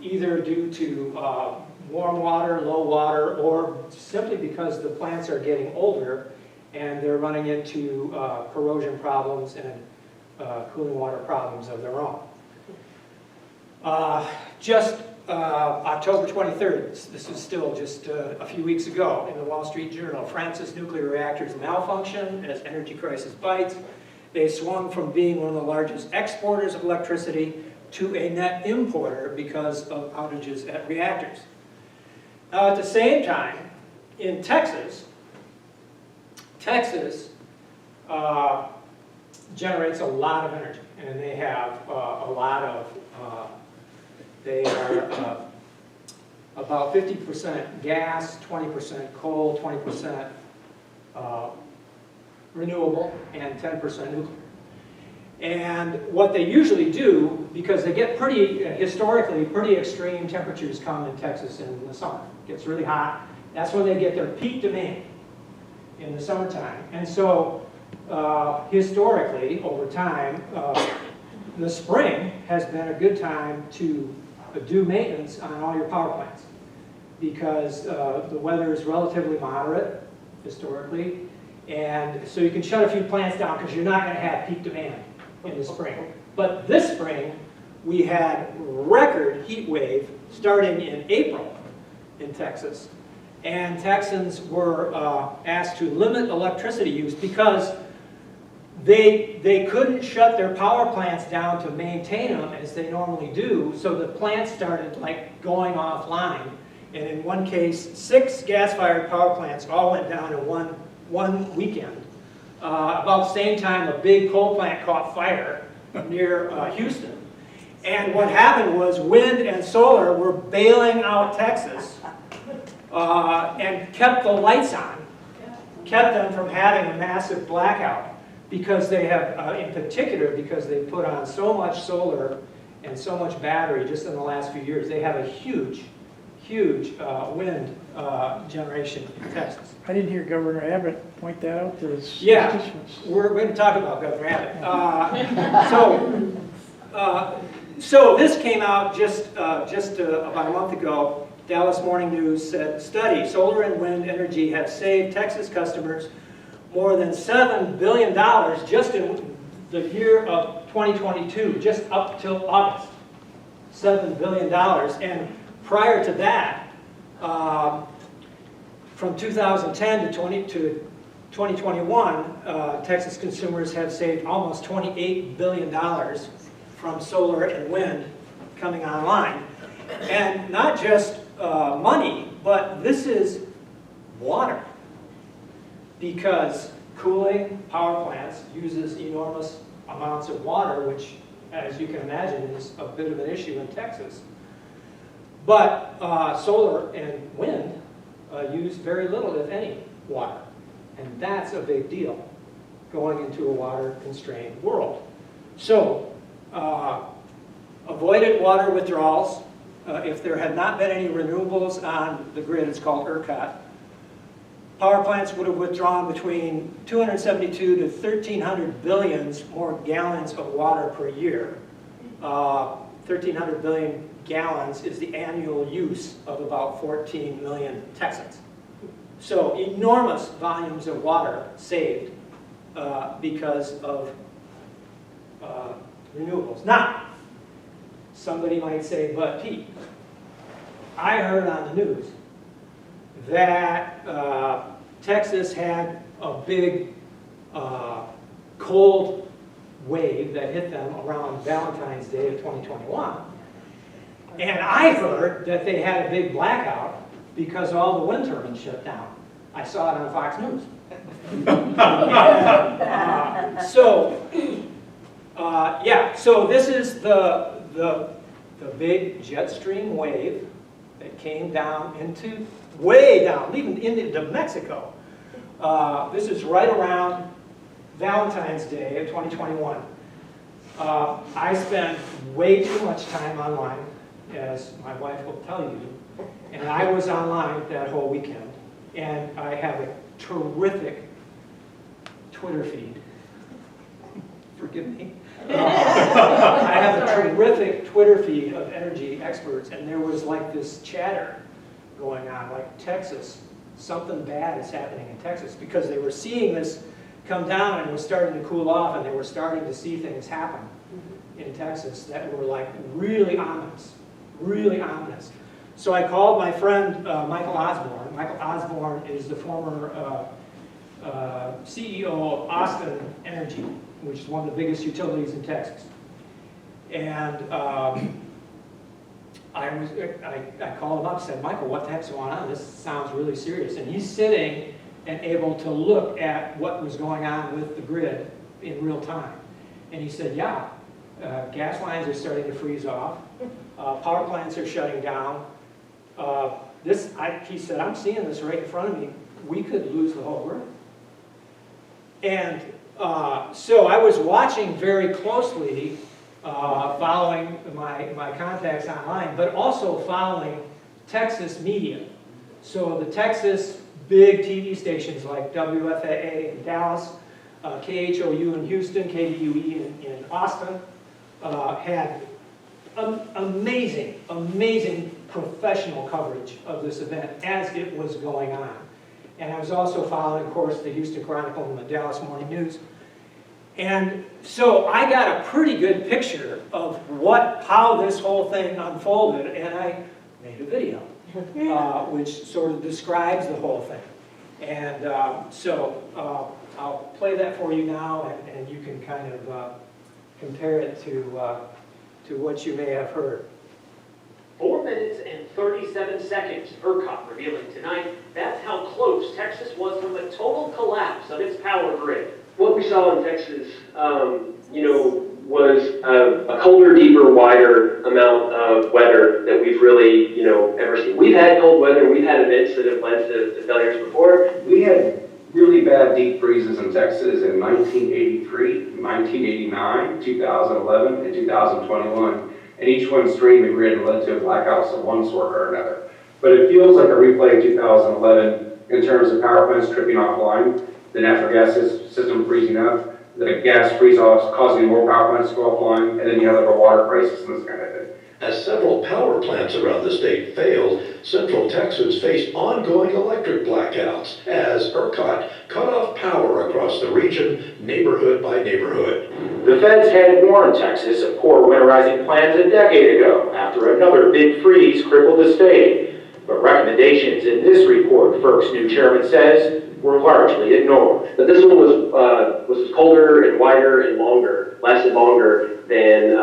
either due to warm water, low water, or simply because the plants are getting older and they're running into corrosion problems and cooling water problems of their own. October 23rd, this is still just a few weeks ago, in the Wall Street Journal, France's nuclear reactors malfunction as energy crisis bites. They swung from being one of the largest exporters of electricity to a net importer because of outages at reactors. Now, at the same time, in Texas generates a lot of energy, and they have a lot of, they are about 50% gas, 20% coal, 20% renewable, and 10% nuclear. And what they usually do, because they get historically, pretty extreme temperatures come in Texas in the summer. It gets really hot. That's when they get their peak demand, in the summertime. And so, historically, over time, the spring has been a good time to do maintenance on all your power plants, because the weather is relatively moderate, historically, and so you can shut a few plants down because you're not going to have peak demand in the spring. But this spring, we had record heat wave starting in April in Texas, and Texans were asked to limit electricity use because they couldn't shut their power plants down to maintain them as they normally do, so the plants started like going offline. And in one case, 6 gas-fired power plants all went down in one weekend. About the same time, a big coal plant caught fire near Houston. And what happened was wind and solar were bailing out Texas and kept the lights on, kept them from having a massive blackout, because they have, in particular, because they put on so much solar and so much battery just in the last few years. They have a huge wind generation in Texas. I didn't hear Governor Abbott point that out to his constituents. We're going to talk about Governor Abbott. So this came out just about a month ago. Dallas Morning News said, study, solar and wind energy have saved Texas customers more than $7 billion just in the year of 2022, just up till August. $7 billion. And prior to that, from 2010 to 2021, Texas consumers have saved almost $28 billion from solar and wind coming online. And not just money, but this is water. Because cooling power plants uses enormous amounts of water, which, as you can imagine, is a bit of an issue in Texas. But solar and wind use very little, if any, water. And that's a big deal, going into a water-constrained world. So, avoided water withdrawals. If there had not been any renewables on the grid, it's called ERCOT, power plants would have withdrawn between 272 to 1,300 billions more gallons of water per year. 1,300 billion gallons is the annual use of about 14 million Texans. So enormous volumes of water saved because of renewables. Now, somebody might say, but Pete, I heard on the news that Texas had a big cold wave that hit them around Valentine's Day of 2021. And I heard that they had a big blackout because all the wind turbines shut down. I saw it on Fox News. So this is the big jet stream wave that came down into, way down, leaving into Mexico. This is right around Valentine's Day of 2021. I spent way too much time online, as my wife will tell you, and I was online that whole weekend, and I have a terrific Twitter feed. Forgive me. I have a terrific Twitter feed of energy experts, and there was like this chatter going on, like Texas, something bad is happening in Texas, because they were seeing this come down and it was starting to cool off, and they were starting to see things happen in Texas that were like really ominous, really ominous. So I called my friend Michael Osborne. Michael Osborne is the former CEO of Austin Energy, which is one of the biggest utilities in Texas. And I called him up and said, Michael, what the heck's going on? This sounds really serious. And he's sitting and able to look at what was going on with the grid in real time. And he said, yeah, gas lines are starting to freeze off. Power plants are shutting down. He said, I'm seeing this right in front of me. We could lose the whole grid. And so I was watching very closely, following my contacts online, but also following Texas media. So the Texas big TV stations like WFAA in Dallas, KHOU in Houston, KDUE in Austin, had amazing, amazing professional coverage of this event as it was going on. And I was also following, of course, the Houston Chronicle and the Dallas Morning News. And so I got a pretty good picture of how this whole thing unfolded, and I made a video, which sort of describes the whole thing. And I'll play that for you now, and you can kind of compare it to what you may have heard. 4 minutes and 37 seconds, ERCOT revealing tonight that's how close Texas was from a total collapse of its power grid. What we saw in Texas, was a colder, deeper, wider amount of weather that we've really, ever seen. We've had cold weather, we've had events that have led to failures before. We had really bad deep freezes in Texas in 1983, 1989, 2011, and 2021. And each one strained the grid and led to blackouts of one sort or another. But it feels like a replay of 2011 in terms of power plants tripping offline, the natural gas system freezing up, the gas freeze-offs causing more power plants to go offline, and then you have like a water crisis and this kind of thing. As several power plants around the state failed, Central Texas faced ongoing electric blackouts as ERCOT cut off power across the region, neighborhood by neighborhood. The feds had warned Texas of poor winterizing plans a decade ago after another big freeze crippled the state. But recommendations in this report, FERC's new chairman says, were largely ignored. But this one was colder and wider and lasted longer than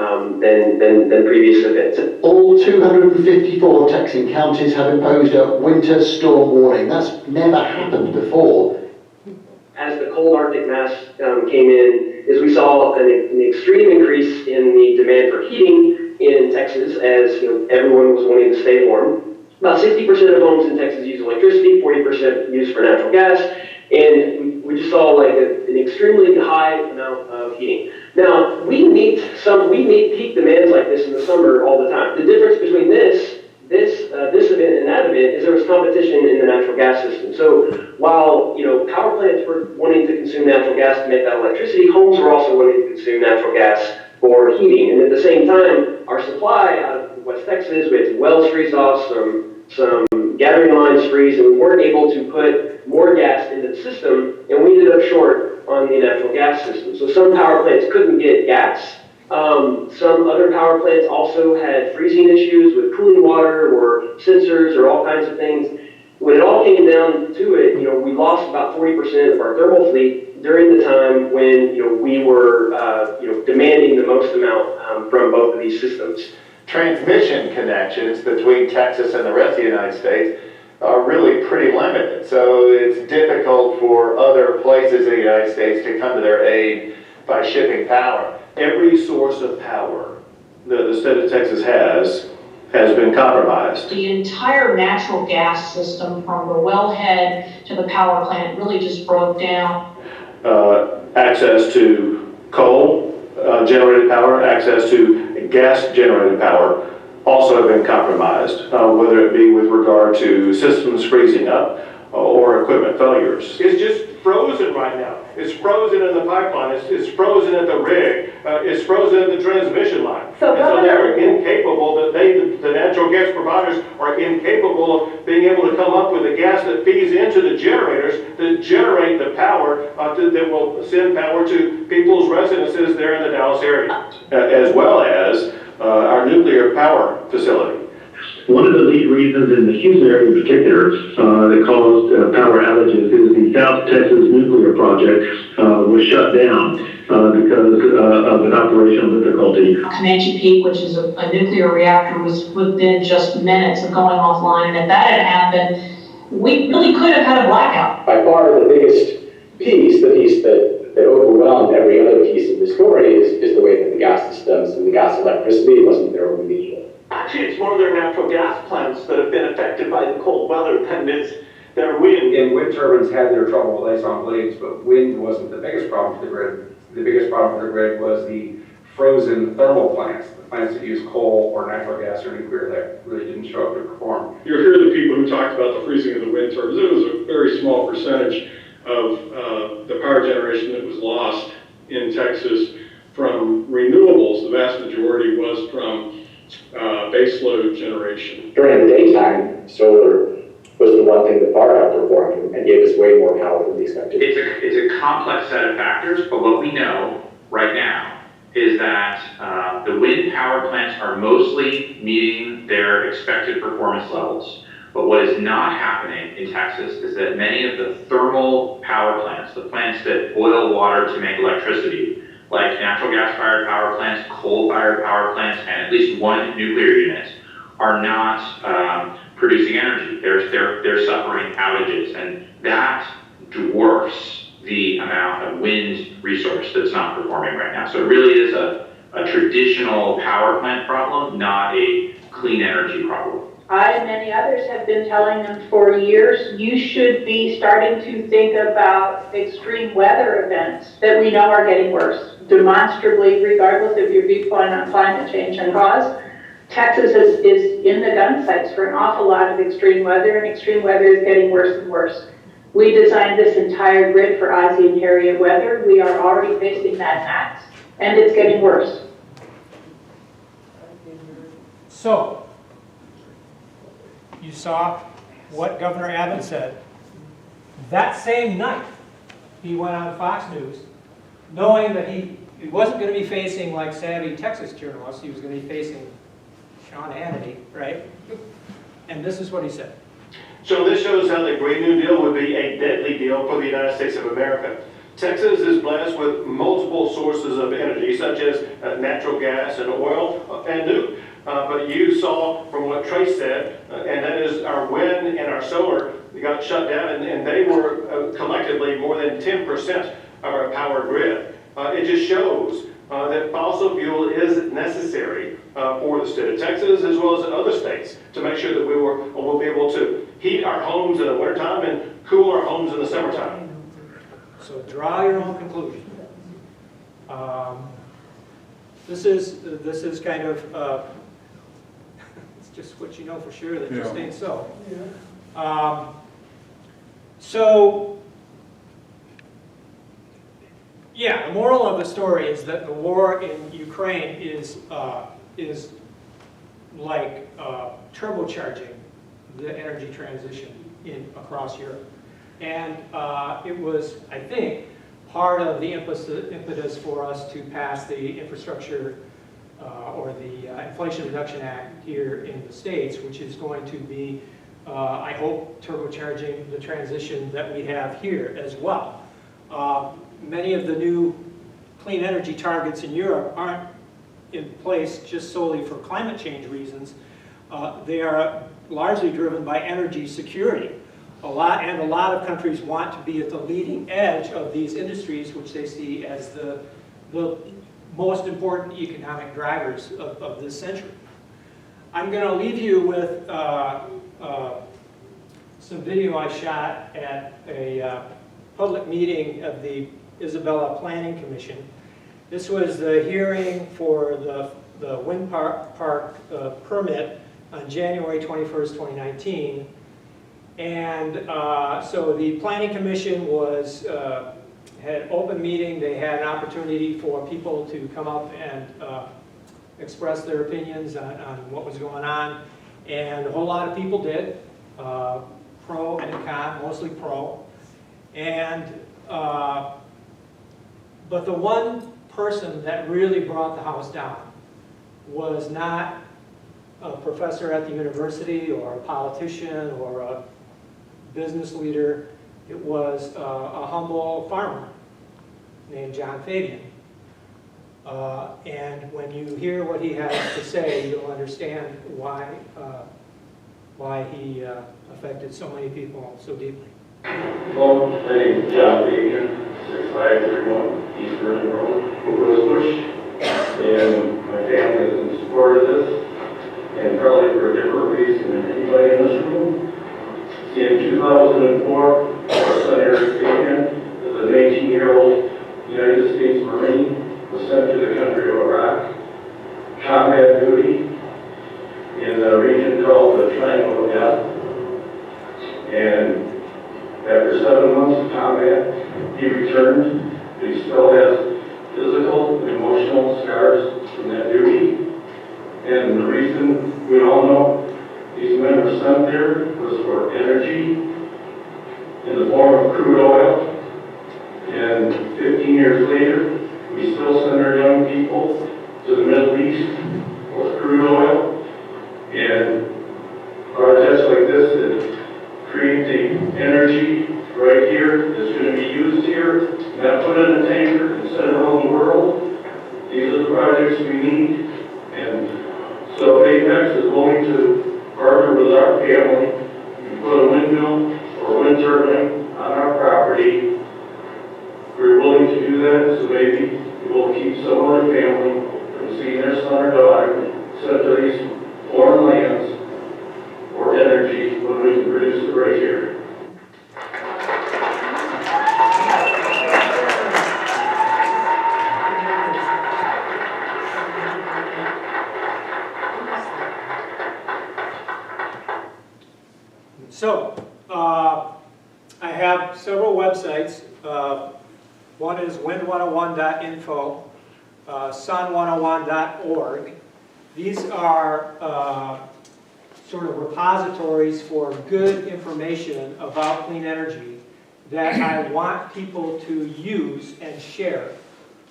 previous events. All 254 Texan counties have imposed a winter storm warning. That's never happened before. As the cold Arctic mass came in, is we saw an extreme increase in the demand for heating in Texas as everyone was wanting to stay warm. About 60% of homes in Texas use electricity, 40% use for natural gas, and we just saw like an extremely high amount of heating. Now, we meet peak demands like this in the summer all the time. The difference between this event and that event is there was competition in the natural gas system. So while power plants were wanting to consume natural gas to make that electricity, homes were also wanting to consume natural gas for heating. And at the same time, our supply out of West Texas, we had some wells freeze off, some gathering lines freeze, and we weren't able to put more gas into the system, and we ended up short on the natural gas system. So some power plants couldn't get gas. Some other power plants also had freezing issues with cooling water or sensors or all kinds of things. When it all came down to it, we lost about 40% of our thermal fleet during the time when we were demanding the most amount from both of these systems. transmission connections between Texas and the rest of the United States are really pretty limited. So it's difficult for other places in the United States to come to their aid by shipping power. Every source of power that the state of Texas has been compromised. The entire natural gas system from the wellhead to the power plant really just broke down. Access to coal generated power, access to gas generated power also have been compromised, whether it be with regard to systems freezing up or equipment failures. It's just frozen right now. It's frozen in the pipeline, it's frozen at the rig, it's frozen at the transmission line. So and so they're incapable, the natural gas providers are incapable of being able to come up with the gas that feeds into the generators that generate the power that will send power to people's residences there in the Dallas area, as well as our nuclear power facility. One of the lead reasons in the Houston area in particular that caused power outages is the South Texas nuclear project was shut down because of an operational difficulty. Comanche Peak, which is a nuclear reactor, was within just minutes of going offline. And if that had happened, we really could have had a blackout. By far the biggest piece, the piece that overwhelmed every other piece of the story is the way that the gas systems and the gas electricity wasn't there when we needed it. Actually, it's more their natural gas plants that have been affected by the cold weather than it's their wind. And wind turbines had their trouble with ice on blades, but wind wasn't the biggest problem for the grid. The biggest problem for the grid was the frozen thermal plants, the plants that use coal or natural gas or nuclear that really didn't show up to perform. You hear the people who talked about the freezing of the wind turbines. It was a very small percentage of the power generation that was lost in Texas from renewables. The vast majority was from baseload generation. During the daytime, solar was the one thing that far outperformed and gave us way more power than we expected. It's a complex set of factors, but what we know right now is that the wind power plants are mostly meeting their expected performance levels. But what is not happening in Texas is that many of the thermal power plants, the plants that boil water to make electricity, like natural gas-fired power plants, coal-fired power plants, and at least one nuclear unit, are not producing energy. They're suffering outages, and that dwarfs the amount of wind resource that's not performing right now. So it really is a traditional power plant problem, not a clean energy problem. I and many others have been telling them for years, you should be starting to think about extreme weather events that we know are getting worse, demonstrably, regardless of your viewpoint on climate change and cause. Texas is in the gun sights for an awful lot of extreme weather, and extreme weather is getting worse and worse. We designed this entire grid for Ozzie and Harriet weather. We are already facing that max, and it's getting worse. So, you saw what Governor Abbott said. That same night, he went on Fox News, knowing that he wasn't going to be facing like savvy Texas journalists, he was going to be facing Sean Hannity, right? And this is what he said. So this shows how the Green New Deal would be a deadly deal for the United States of America. Texas is blessed with multiple sources of energy, such as natural gas and oil and nuke. But you saw from what Trace said, and that is our wind and our solar got shut down, and they were collectively more than 10% of our power grid. It just shows that fossil fuel is necessary for the state of Texas as well as in other states to make sure that we'll be able to heat our homes in the wintertime and cool our homes in the summertime. So draw your own conclusion. This is kind of it's just what you know for sure that just ain't so. Yeah, the moral of the story is that the war in Ukraine is like turbocharging the energy transition across Europe. And it was, I think, part of the impetus for us to pass the infrastructure or the Inflation Reduction Act here in the States, which is going to be, I hope, turbocharging the transition that we have here as well. Many of the new clean energy targets in Europe aren't in place just solely for climate change reasons. They are largely driven by energy security. A lot of countries want to be at the leading edge of these industries, which they see as the most important economic drivers of this century. I'm going to leave you with some video I shot at a public meeting of the Isabella Planning Commission. This was the hearing for the wind park permit on January 21st, 2019. And so the Planning Commission had an open meeting. They had an opportunity for people to come up and express their opinions on what was going on. And a whole lot of people did, pro and con, mostly pro. And, but the one person that really brought the house down was not a professor at the university or a politician or a business leader. It was a humble farmer named John Fabian. And when you hear what he has to say, you'll understand why he affected so many people so deeply. Hello, my name is John Fabian, 6531 East Vernon Road, Rosebush, and my family is in support of this, and probably for a different reason than anybody in this room. In 2004, our son Eric Fabian, as an 18-year-old United States Marine, was sent to the country of Iraq, combat duty in a region called the Triangle of Death. And after 7 months of combat, he returned, but he still has physical and emotional scars from that duty. And the reason we all know these men were sent there was for energy in the form of crude oil. And 15 years later, we still send our young people to the Middle East for crude oil. And projects like this that create the energy right here that's going to be used here, not put in a tanker and sent around the world. These are the projects we need. And so Apex is willing to partner with our family and put a windmill or wind turbine on our property. We're willing to do that, so maybe it will keep some other family from seeing their son or daughter sent to these foreign lands for energy when we can produce it right here. So, I have several websites. One is wind101.info, sun101.org. These are sort of repositories for good information about clean energy that I want people to use and share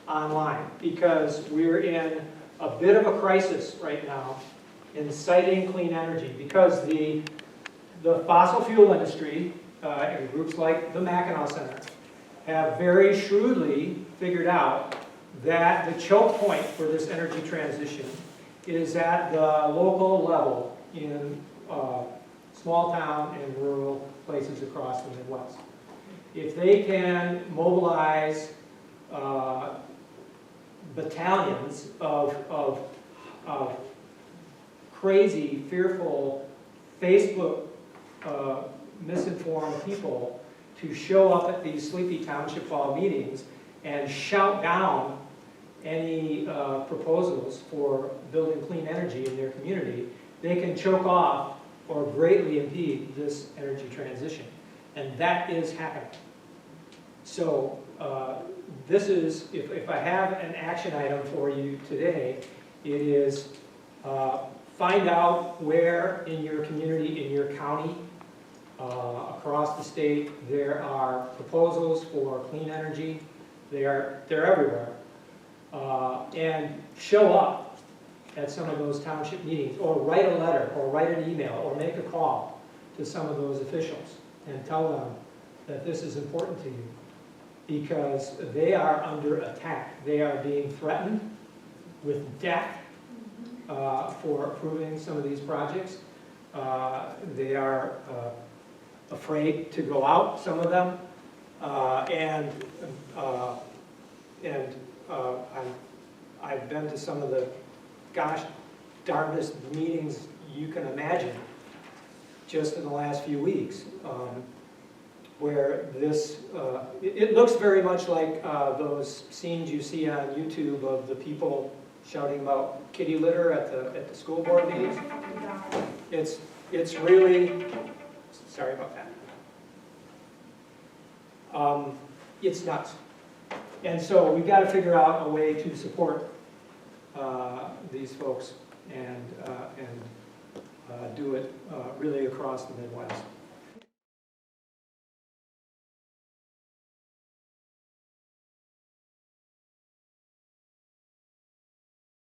online, because we're in a bit of a crisis right now in citing clean energy, because the fossil fuel industry and groups like the Mackinac Center have very shrewdly figured out that the choke point for this energy transition is at the local level in small town and rural places across the Midwest. If they can mobilize battalions of crazy, fearful, Facebook misinformed people to show up at these sleepy township hall meetings and shout down any proposals for building clean energy in their community, they can choke off or greatly impede this energy transition. And that is happening. So this is, if I have an action item for you today, it is find out where in your community, in your county, across the state, there are proposals for clean energy. They're everywhere. And show up at some of those township meetings, or write a letter, or write an email, or make a call to some of those officials and tell them that this is important to you, because they are under attack. They are being threatened with death for approving some of these projects. They are afraid to go out, some of them, I've been to some of the gosh darndest meetings you can imagine just in the last few weeks, where this, it looks very much like those scenes you see on YouTube of the people shouting about kitty litter at the school board meetings. It's really, sorry about that. It's nuts. And so we've got to figure out a way to support these folks and do it really across the Midwest.